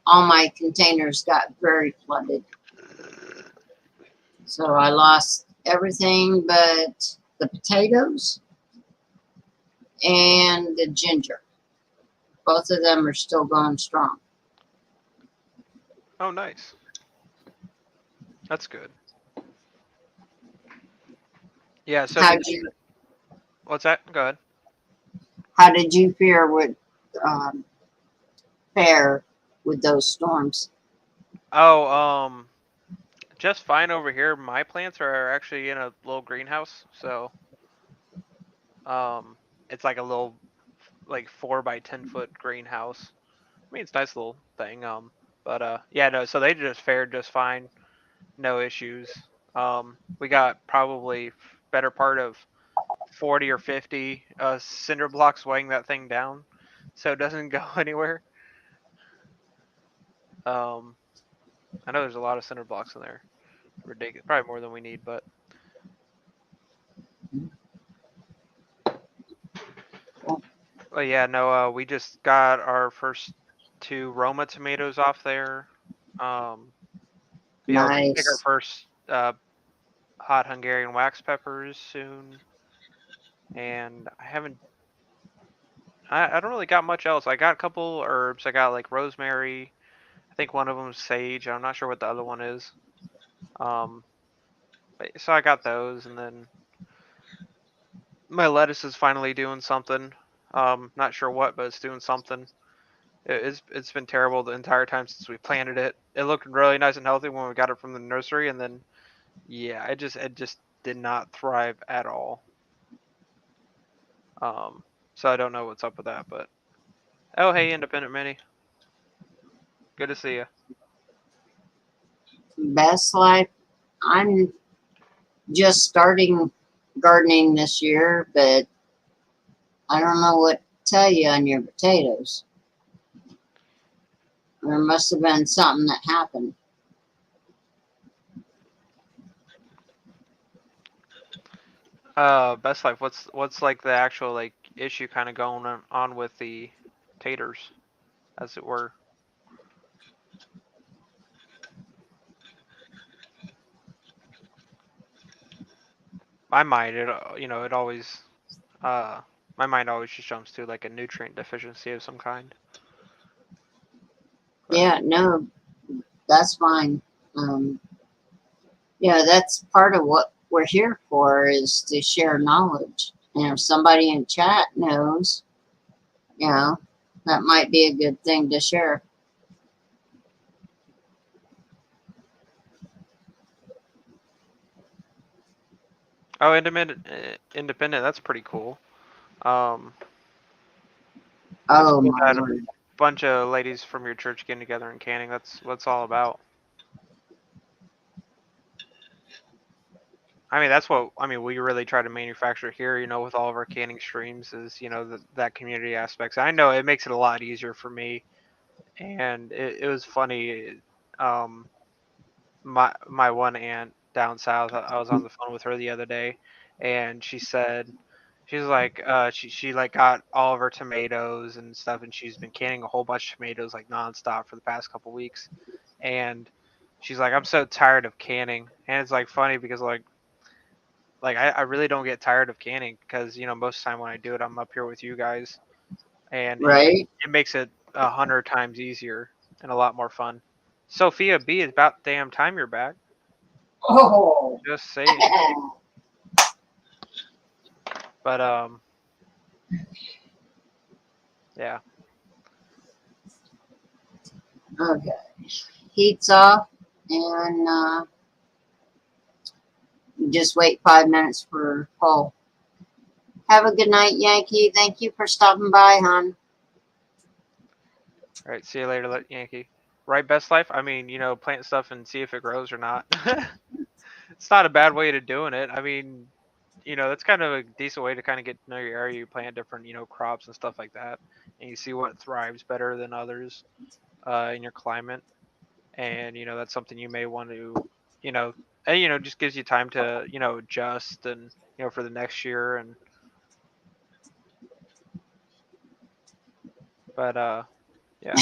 all my containers got very flooded. So I lost everything but the potatoes and the ginger. Both of them are still going strong. Oh, nice. That's good. Yeah. So How did did you? you What's that? Go ahead. how did you um, fare with those storms? Oh, just fine over here. My plants are actually in a little greenhouse, so um, it's like a little like 4 by 10 foot greenhouse. I mean, it's a nice little thing. But yeah, no. So they just fared just fine. No issues. We got probably better part of 40 or 50 cinder blocks weighing that thing down, so it doesn't go anywhere. Um, I know there's a lot of cinder blocks in there. Ridiculous, probably more than we need, but yeah, no. We just got our first two Roma tomatoes off there. Um, be able to pick our Nice. first hot Hungarian wax peppers soon, and I don't really got much else. I got a couple herbs. I got like rosemary. I think one of them is sage. I'm not sure what the other one is. Um, so I got those, and then my lettuce is finally doing something. Not sure what, but it's doing something. It's been terrible the entire time since we planted it. It looked really nice and healthy when we got it from the nursery, and then yeah, it just did not thrive at all. Um, so I don't know what's up with that, but oh hey, Independent Mini, good to see you. Best life. I'm just starting gardening this year, but I don't know what to tell you on your potatoes. There must have been something that happened. Best life. What's like the actual like issue kind of going on with the taters, as it were? My mind, it always, uh, my mind always just jumps to like a nutrient deficiency of some kind. But Yeah, no, that's fine. Um, yeah, that's part of what we're here for is to share knowledge. And if somebody in chat knows, you know, that might be a good thing to share. oh, independent. That's pretty cool. Um, that's Oh cool my that a word. bunch of ladies from your church getting together and canning. That's what it's all about. I mean, that's what I mean. We really try to manufacture here, with all of our canning streams is, that community aspects. I know it makes it a lot easier for me, and it was funny. Um, my one aunt down south, I was on the phone with her the other day, and she's like, she like got all of her tomatoes and stuff, and she's been canning a whole bunch of tomatoes like nonstop for the past couple weeks, and she's like, I'm so tired of canning, and it's like funny because I really don't get tired of canning because most of the time when I do it, I'm up here with you guys, and Right? it makes it 100 times easier and a lot more fun. Sophia B, it's about damn time you're back. Oh. Just saying. But yeah. Okay. Heat's off, and just wait 5 minutes for Paul. Have a good night, Yankee. Thank you for stopping by, hon. All right. See you later, Yankee. Right, best life. I mean, plant stuff and see if it grows or not. It's not a bad way to doing it. I mean, that's kind of a decent way to kind of get to know your area. You plant different, crops and stuff like that, and you see what thrives better than others in your climate. And that's something you may want to, you know, and just gives you time to, adjust and for the next year. And but yeah.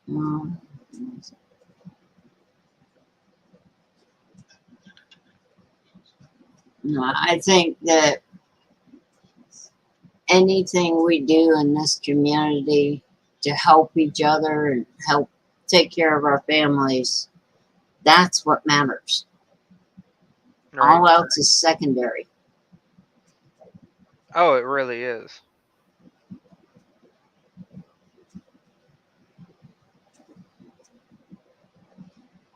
Mm, no, I think that anything we do in this community to help each other and help take care of our families, that's what matters. Right. All else is secondary. Oh, it really is.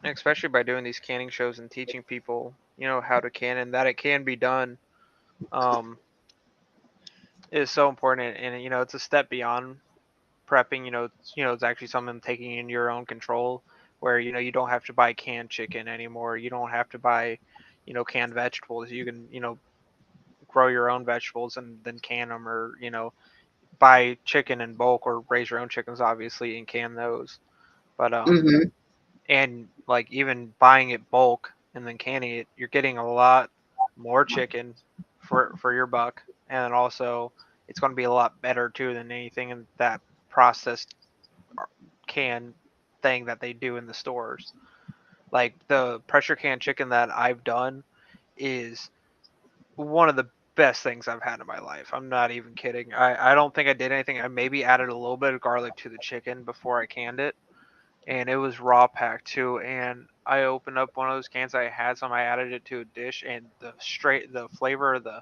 Especially by doing these canning shows and teaching people, how to can and that it can be done. Um, is so important, and it's a step beyond prepping. It's actually something taking in your own control, where you don't have to buy canned chicken anymore. You don't have to buy, canned vegetables. You can grow your own vegetables and then can them, or buy chicken in bulk or raise your own chickens, obviously, and can those. But Mm-hmm. and like even buying it bulk and then canning it, you're getting a lot more chicken for your buck, and also it's going to be a lot better too than anything in that processed can thing that they do in the stores. Like the pressure can chicken that I've done is one of the best things I've had in my life. I'm not even kidding. I don't think I did anything. I maybe added a little bit of garlic to the chicken before I canned it, and it was raw packed too. And I opened up one of those cans. I had some. I added it to a dish, and the flavor of the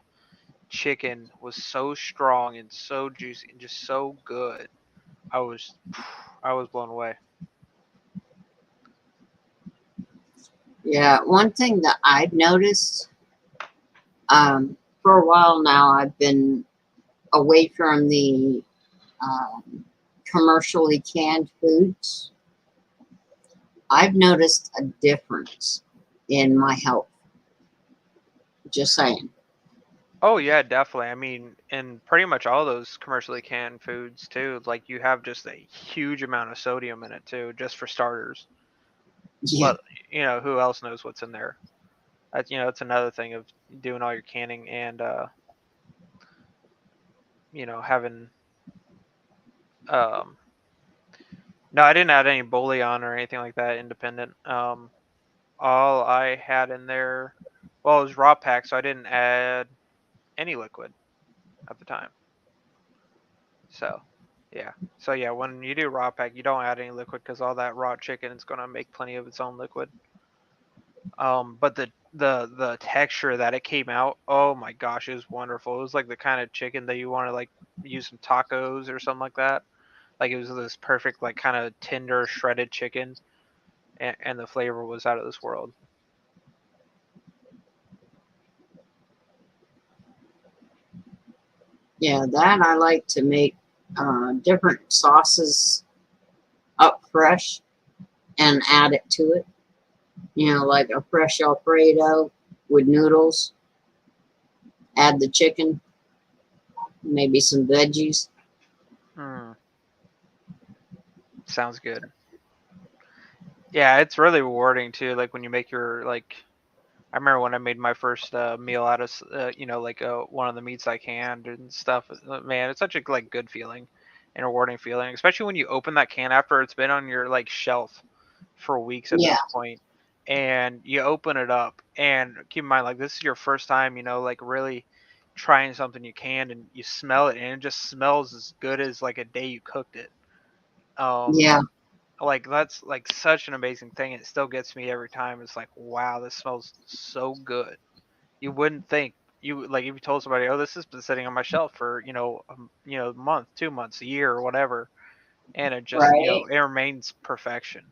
chicken was so strong and so juicy and just so good. I was I was blown away. Yeah, one thing that I've noticed for a while now, I've been away from the um, commercially canned foods. I've noticed a difference in my health. Just saying. Oh yeah, definitely. I mean, and pretty much all those commercially canned foods too. Like you have just a huge amount of sodium in it too, just for starters. Yeah, But who else knows what's in there? That's it's another thing of doing all your canning and having um no, I didn't add any bouillon or anything like that independent. All I had in there, well, it was raw pack, so I didn't add any liquid at the time. So, yeah. So yeah, when you do raw pack, you don't add any liquid because all that raw chicken is gonna make plenty of its own liquid. But the texture that it came out, oh my gosh, it was wonderful. It was like the kind of chicken that you want to like use some tacos or something like that. Like it was this perfect like kind of tender shredded chicken, and the flavor was out of this world. yeah, that I like to make different sauces up fresh and add it to it. You know, like a fresh Alfredo with noodles, add the chicken, maybe some veggies. Mm, sounds good. Yeah, it's really rewarding too. Like when you make your like, I remember when I made my first meal out of like one of the meats I canned and stuff. Man, it's such a like good feeling. and rewarding feeling, especially when you open that can after it's been on your like shelf for weeks at Yeah. this point, and you open it up. And keep in mind, like this is your first time, like really trying something you can, and you smell it, and it just smells as good as like a day you cooked it. Um, Yeah. like that's like such an amazing thing. It still gets me every time. It's like, wow, this smells so good. You wouldn't think you like if you told somebody, oh, this has been sitting on my shelf for a month, 2 months, a year, or whatever, and it just Right. it remains perfection.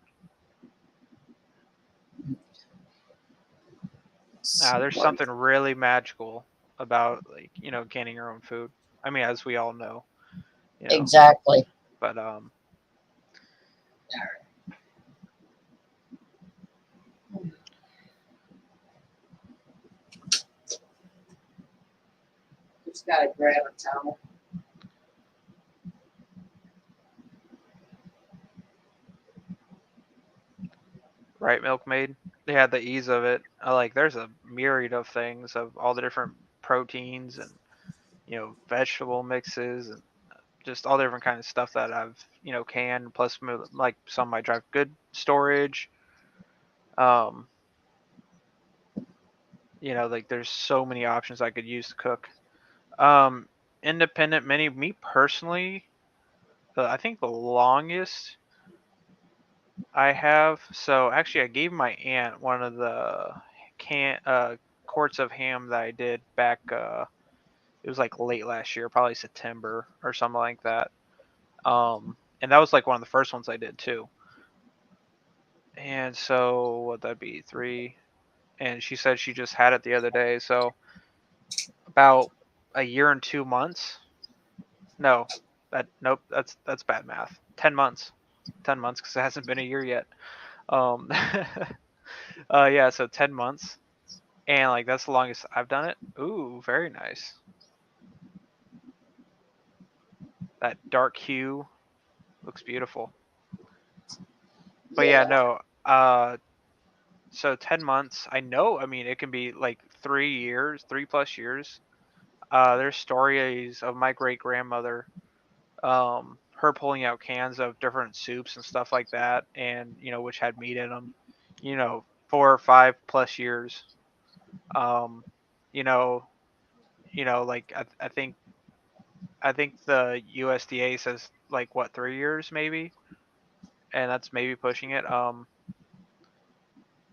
There's something really magical about like canning your own food. I mean, as we all know, you know, Exactly. but Just gotta grab a towel. right, Milkmaid. Yeah, the ease of it. I like. There's a myriad of things of all the different proteins and vegetable mixes and just all different kind of stuff that I've canned. Plus, like some might drive good storage. Um, like there's so many options I could use to cook. Um, Independent mini. Me personally, I think the longest I have. So actually, I gave my aunt one of the can quarts of ham that I did back. It was like late last year, probably September or something like that. And that was like one of the first ones I did too. And so what that be 3? And she said she just had it the other day. So about a year and 2 months. No, nope. That's bad math. 10 months. 10 months because it hasn't been a year yet. Um, yeah. So 10 months, and like that's the longest I've done it. Ooh, very nice. That dark hue looks beautiful. But yeah, Yeah. no. So 10 months. I know. I mean, it can be like 3 years, 3+ years. There's stories of my great grandmother, her pulling out cans of different soups and stuff like that, and which had meat in them, 4 or 5+ years. Um, you know, like I think the USDA says like what 3 years maybe, and that's maybe pushing it.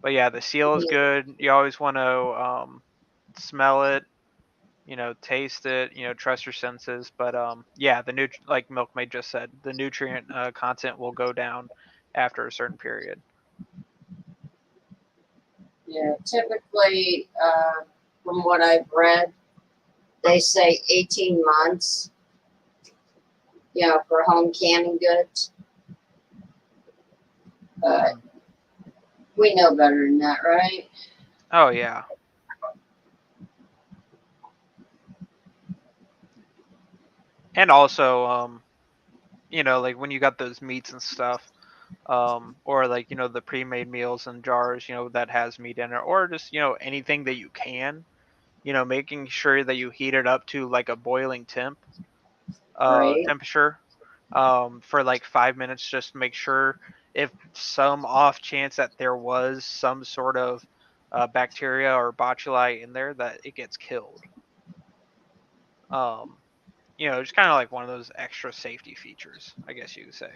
But yeah, the seal is good. You always want to smell it, taste it, trust your senses. But yeah, like Milkmaid just said, the nutrient content will go down after a certain period. Yeah. Typically, from what I've read, they say 18 months, for home canning goods. But we know better than that, right? Oh yeah, and also like when you got those meats and stuff, or like the pre-made meals in jars, that has meat in it, or just anything that you can, making sure that you heat it up to like a boiling Right. temperature, for like 5 minutes, just to make sure if some off chance that there was some sort of bacteria or botuli in there that it gets killed. Um, just kind of like one of those extra safety features, I guess you could say.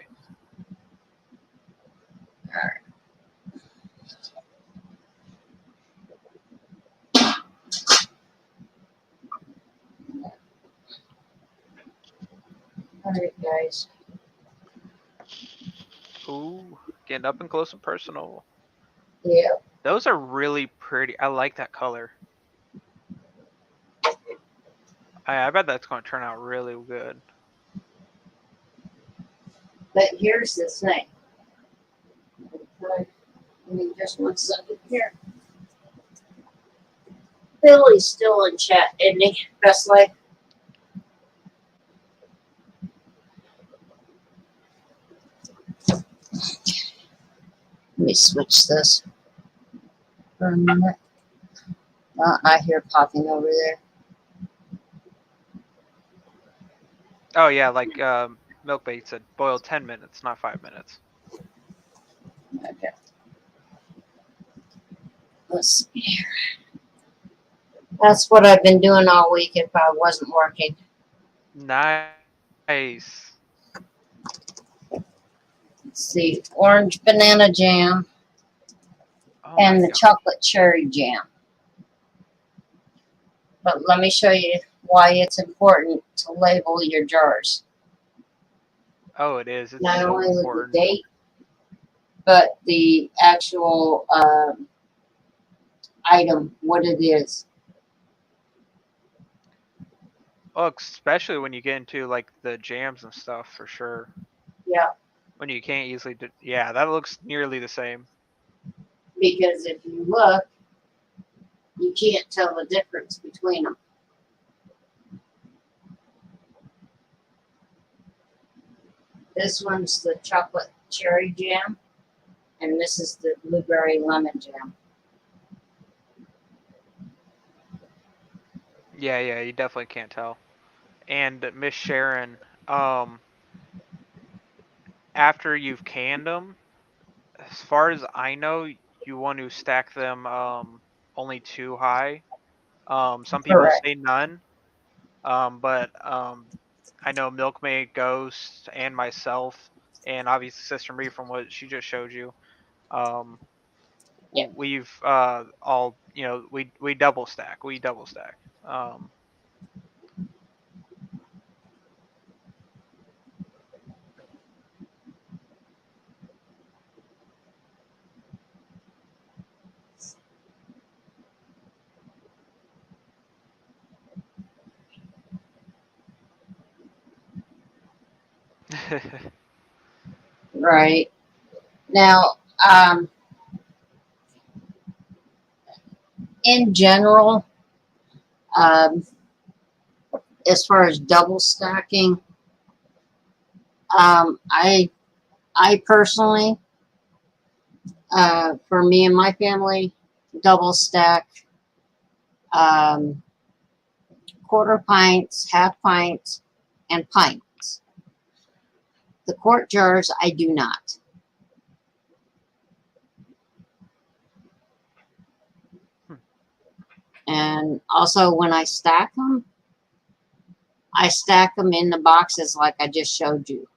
All right, guys. Ooh, getting up and close and personal. Yeah. Those are really pretty. I like that color. I bet that's going to turn out really good. But here's the thing. Okay. Give me just 1 second here. Billy's still in chat, isn't he? Best life. Let me switch this for a minute. I hear popping over there. Oh yeah, like milk bait said boil 10 minutes, not 5 minutes. Okay. Let's see here. That's what I've been doing all week if I wasn't working. Nice. Let's see, orange banana jam Oh my and the god. chocolate cherry jam. But let me show you why it's important to label your jars. Oh, it is. It's Not so only with the important. date, but the actual item, what it is. Oh, especially when you get into like the jams and stuff, for sure. Yeah, When you can't easily do, yeah, that looks nearly the same. because if you look, you can't tell the difference between them. This one's the chocolate cherry jam, and this is the blueberry lemon jam. Yeah, yeah, you definitely can't tell. And Miss Sharon, um, after you've canned them, as far as I know, you want to stack them only too high. Some people Correct. say none, but I know Milkmaid, Ghost, and myself, and obviously Sister Marie from what she just showed you. Um, Yeah. we've all we double stack. We double stack. Um, Right. Now, in general, um, as far as double stacking, I personally, for me and my family, double stack um, quarter pints, half pints, and pints. The quart jars, I do not. And also, when I stack them in the boxes like I just showed you,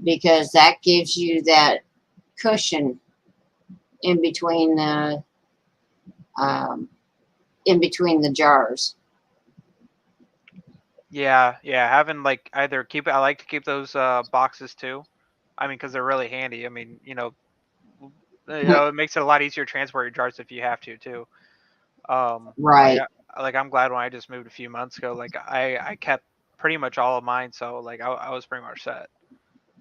because that gives you that cushion in between the um, jars. yeah, yeah, having like either keep I like to keep those boxes too. I mean, because they're really handy. I mean, it makes it a lot easier to transport your jars if you have to too. Like Right, I'm glad when I just moved a few months ago. Like I kept pretty much all of mine, so like I was pretty much set.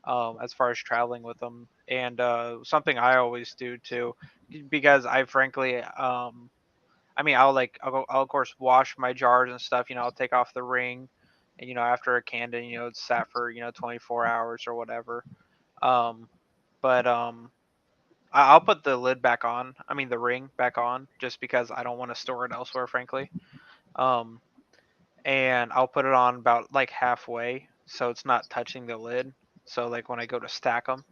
As far as traveling with them, and something I always do too, because I frankly I mean I'll of course wash my jars and stuff. I'll take off the ring, and after a candle, it's sat for 24 hours or whatever. Um, but I'll put the lid back on. I mean the ring back on, just because I don't want to store it elsewhere, frankly. Um, and I'll put it on about like halfway, so it's not touching the lid. So like when I go to stack them,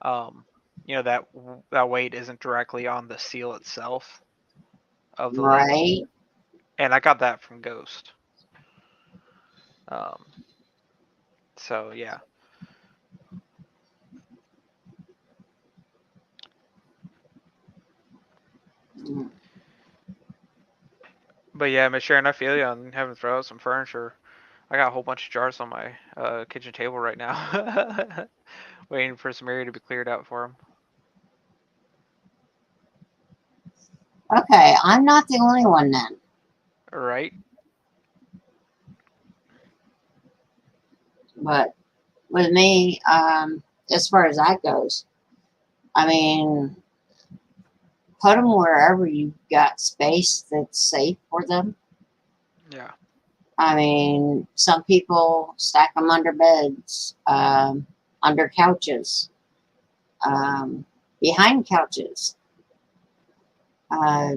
um, that weight isn't directly on the seal itself of the lid. right. And I got that from Ghost. Um, so yeah, Mm. but yeah, Miss Sharon, I feel you on having to throw out some furniture. I got a whole bunch of jars on my kitchen table right now, waiting for some area to be cleared out for them. Okay, I'm not the only one then. Right? But with me, as far as that goes, I mean, put them wherever you've got space that's safe for them. Yeah. I mean, some people stack them under beds, under couches, um, behind couches. Uh,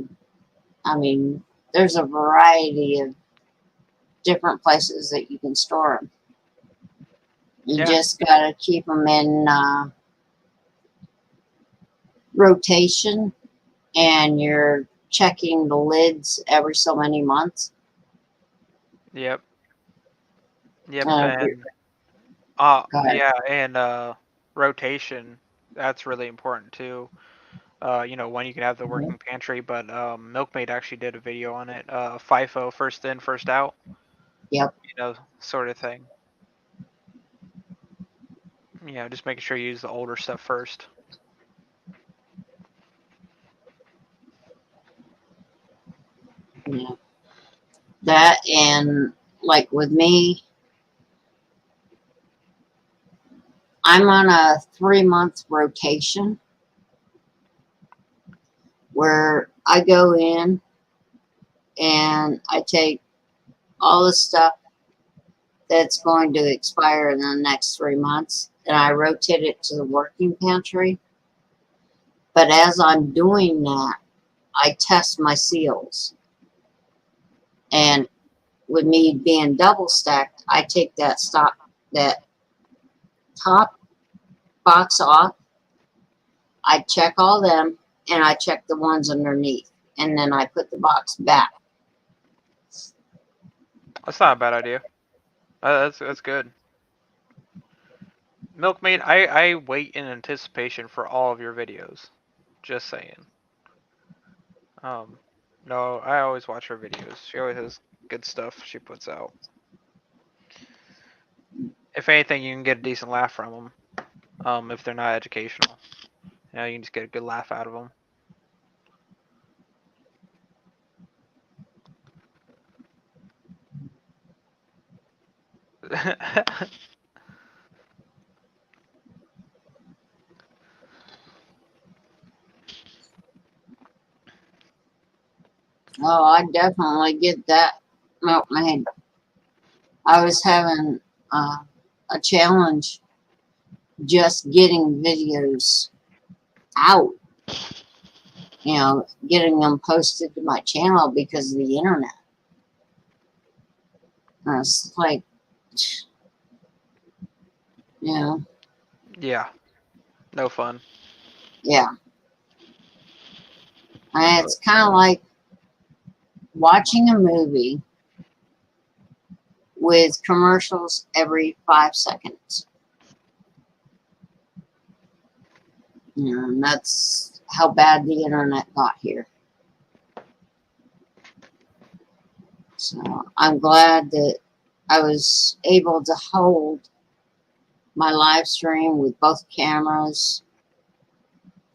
I mean, there's a variety of different places that you can store them. You Yeah. just gotta keep them in rotation, and you're checking the lids every so many months. Yep. Yep. Uh, And go ahead. yeah, and rotation. That's really important too. When you can have the Mhm. working pantry, but Milkmaid actually did a video on it. FIFO, first in, first out. Yep. Sort of thing. Just making sure you use the older stuff first. Yeah. That and like with me, I'm on a 3 month rotation where I go in and I take all the stuff that's going to expire in the next 3 months and I rotate it to the working pantry. But as I'm doing that, I test my seals. And with me being double stacked, I take that top box off. I check all them and I check the ones underneath. And then I put the box back. That's not a bad idea. That's good. Milkmaid, I wait in anticipation for all of your videos. Just saying. Um, no, I always watch her videos. She always has good stuff she puts out. If anything, you can get a decent laugh from them. If they're not educational, you can just get a good laugh out of them. Oh, I definitely get that, Milkmaid. I was having a challenge just getting videos out, getting them posted to my channel because of the internet. And it's like, you know, Yeah, no fun. yeah. And it's kind of like watching a movie with commercials every 5 seconds. And that's how bad the internet got here. So I'm glad that I was able to hold my live stream with both cameras.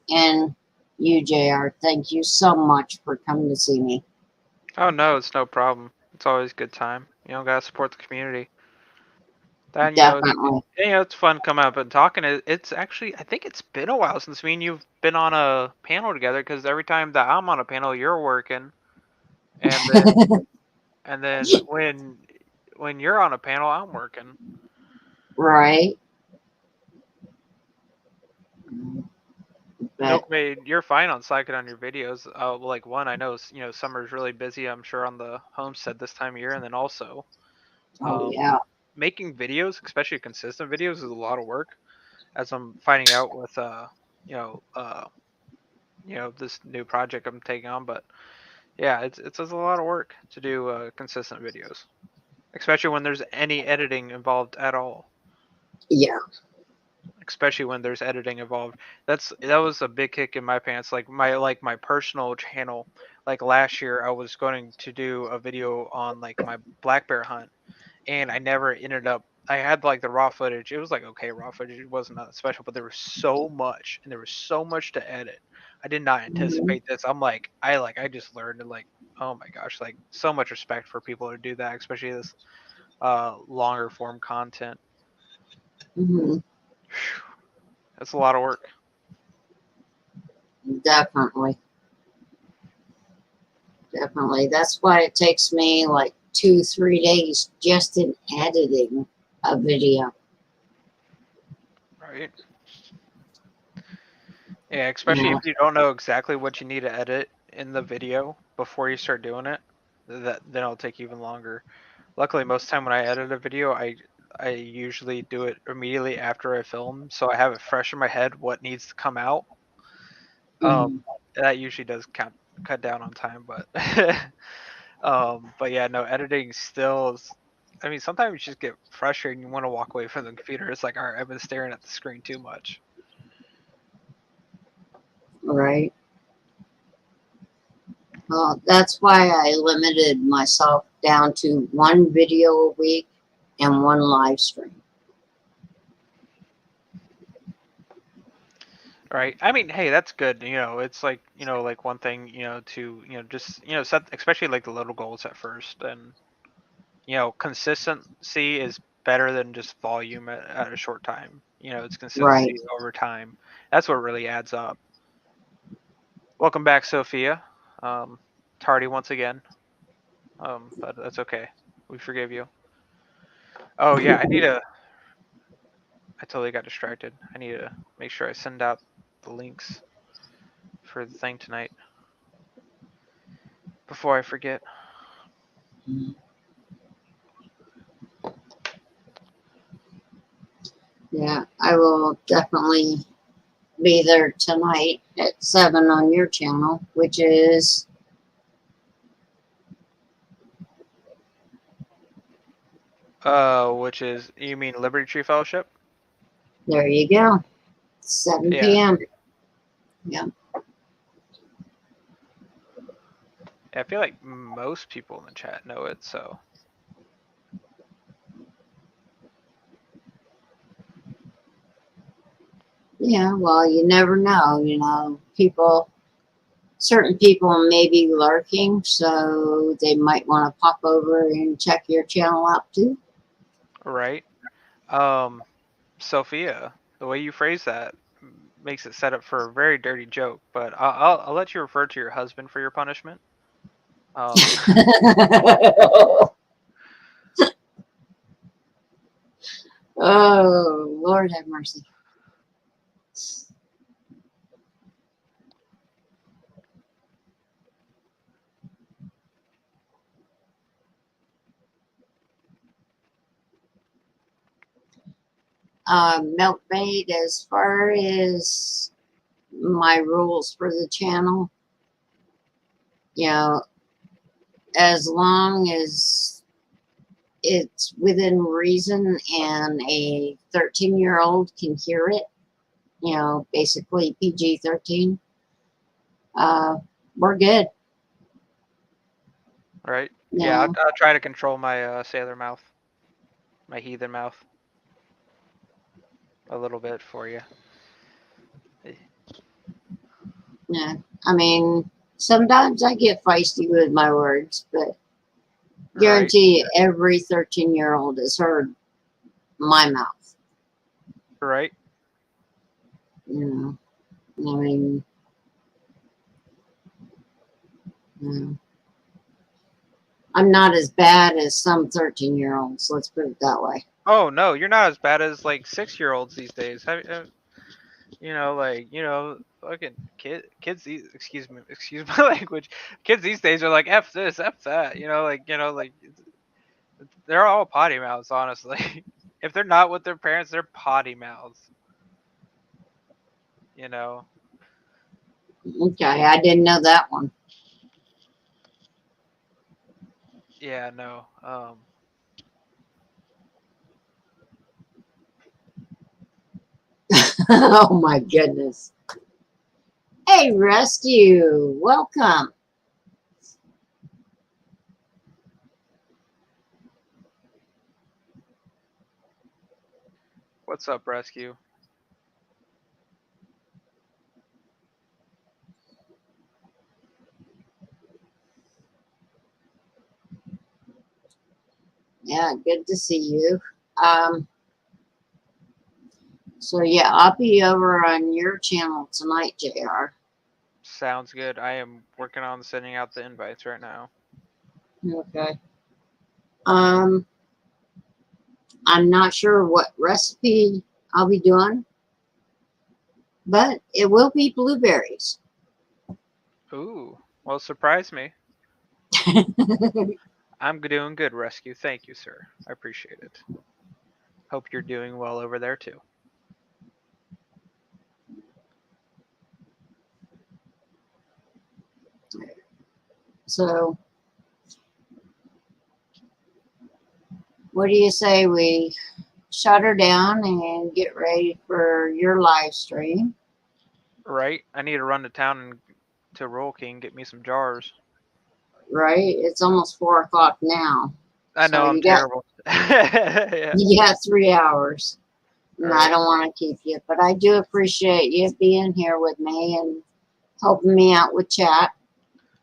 And you, JR, thank you so much for coming to see me. Oh no, it's no problem. It's always a good time. Gotta support the community. Then Definitely. it's fun coming up and talking. It's actually, I think it's been a while since me and you've been on a panel together. Because every time that I'm on a panel, you're working, and then when you're on a panel, I'm working. Right. But Milkmaid, you're fine on slacking on your videos. Like one, I know summer's really busy. I'm sure on the homestead this time of year, and then also oh um, yeah. making videos, especially consistent videos, is a lot of work. As I'm finding out with you know uh this new project I'm taking on, but yeah, it's a lot of work to do consistent videos, especially when there's any editing involved at all. Yeah. Especially when there's editing involved. That was a big kick in my pants. Like my personal channel. Like last year, I was going to do a video on like my black bear hunt, and I never ended up. I had like the raw footage. It was like okay raw footage. It wasn't that special, but there was so much, and there was so much to edit. I did not Hmm. anticipate this. I just learned to like oh my gosh, like so much respect for people who do that, especially this longer form content. Hmm. That's a lot of work. Definitely. Definitely. That's why it takes me like 2, 3 days just in editing a video. Right. Yeah, especially Yeah. if you don't know exactly what you need to edit in the video before you start doing it, then it'll take even longer. Luckily, most time when I edit a video, I usually do it immediately after I film, so I have it fresh in my head what needs to come out. Mhm. That usually does cut down on time, but but yeah, no, editing still is, I mean, sometimes you just get frustrated and you want to walk away from the computer. It's like, all right, I've been staring at the screen too much. Right. Well, that's why I limited myself down to one video a week and one live stream. Right. I mean, hey, that's good. It's like, like one thing, to, just, set, especially like the little goals at first. And, consistency is better than just volume at a short time. It's Right. consistency over time. That's what really adds up. Welcome back, Sophia. Um, Tardy once again. But that's okay. We forgive you. Oh yeah, I totally got distracted. I need to make sure I send out the links for the thing tonight before I forget. Yeah, I will definitely be there tonight at 7 on your channel, which is, Which is, you mean Liberty Tree Fellowship? there you go, 7 Yeah. p.m. Yeah. Yeah, I feel like most people in the chat know it, so. Yeah, well, you never know, certain people may be lurking, so they might want to pop over and check your channel out too. Right. Sophia, the way you phrase that makes it set up for a very dirty joke, but I'll let you refer to your husband for your punishment. Um, Oh, Lord have mercy. Milkmaid, as far as my rules for the channel, you know, as long as it's within reason and a 13-year-old can hear it, basically PG 13, uh, we're good. right? You Yeah, know, I'll try to control my sailor mouth, my heathen mouth, a little bit for you. yeah. I mean, sometimes I get feisty with my words, but Right, guarantee you every 13-year-old has heard my mouth. right. You I mean, you I'm not as bad as some 13-year-olds, let's put it that way. Oh no, you're not as bad as like 6-year-olds these days. Fucking excuse me, excuse my language. Kids these days are like f this, f that. They're all potty mouths, honestly. If they're not with their parents, they're potty mouths. You know. Okay, I didn't know that one. Yeah, no. Oh my goodness. Hey, Rescue, welcome. What's up, Rescue? Yeah, good to see you. Um, so yeah, I'll be over on your channel tonight, JR. Sounds good. I am working on sending out the invites right now. Okay. Um, I'm not sure what recipe I'll be doing, but it will be blueberries. Ooh, well, surprise me. I'm doing good, Rescue. Thank you, sir. I appreciate it. Hope you're doing well over there too. So, what do you say we shut her down and get ready for your live stream? Right? I need to run to town and to Roll King get me some jars. Right? It's almost 4 o'clock now. I So know I'm you got terrible. Yeah. you got 3 hours. And I Right. don't want to keep you, but I do appreciate you being here with me and helping me out with chat.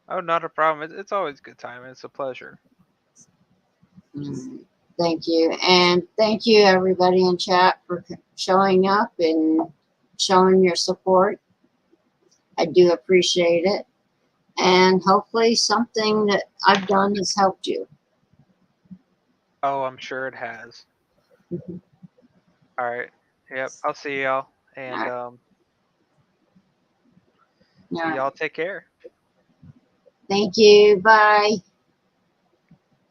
Oh, not a problem. It's always a good time. It's a pleasure. Thank you. And thank you, everybody in chat, for showing up and showing your support. I do appreciate it. And hopefully, something that I've done has helped you. Oh, I'm sure it has. All right. Yep. I'll see y'all. And All right. y'all take care. Thank you. Bye.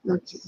Okay.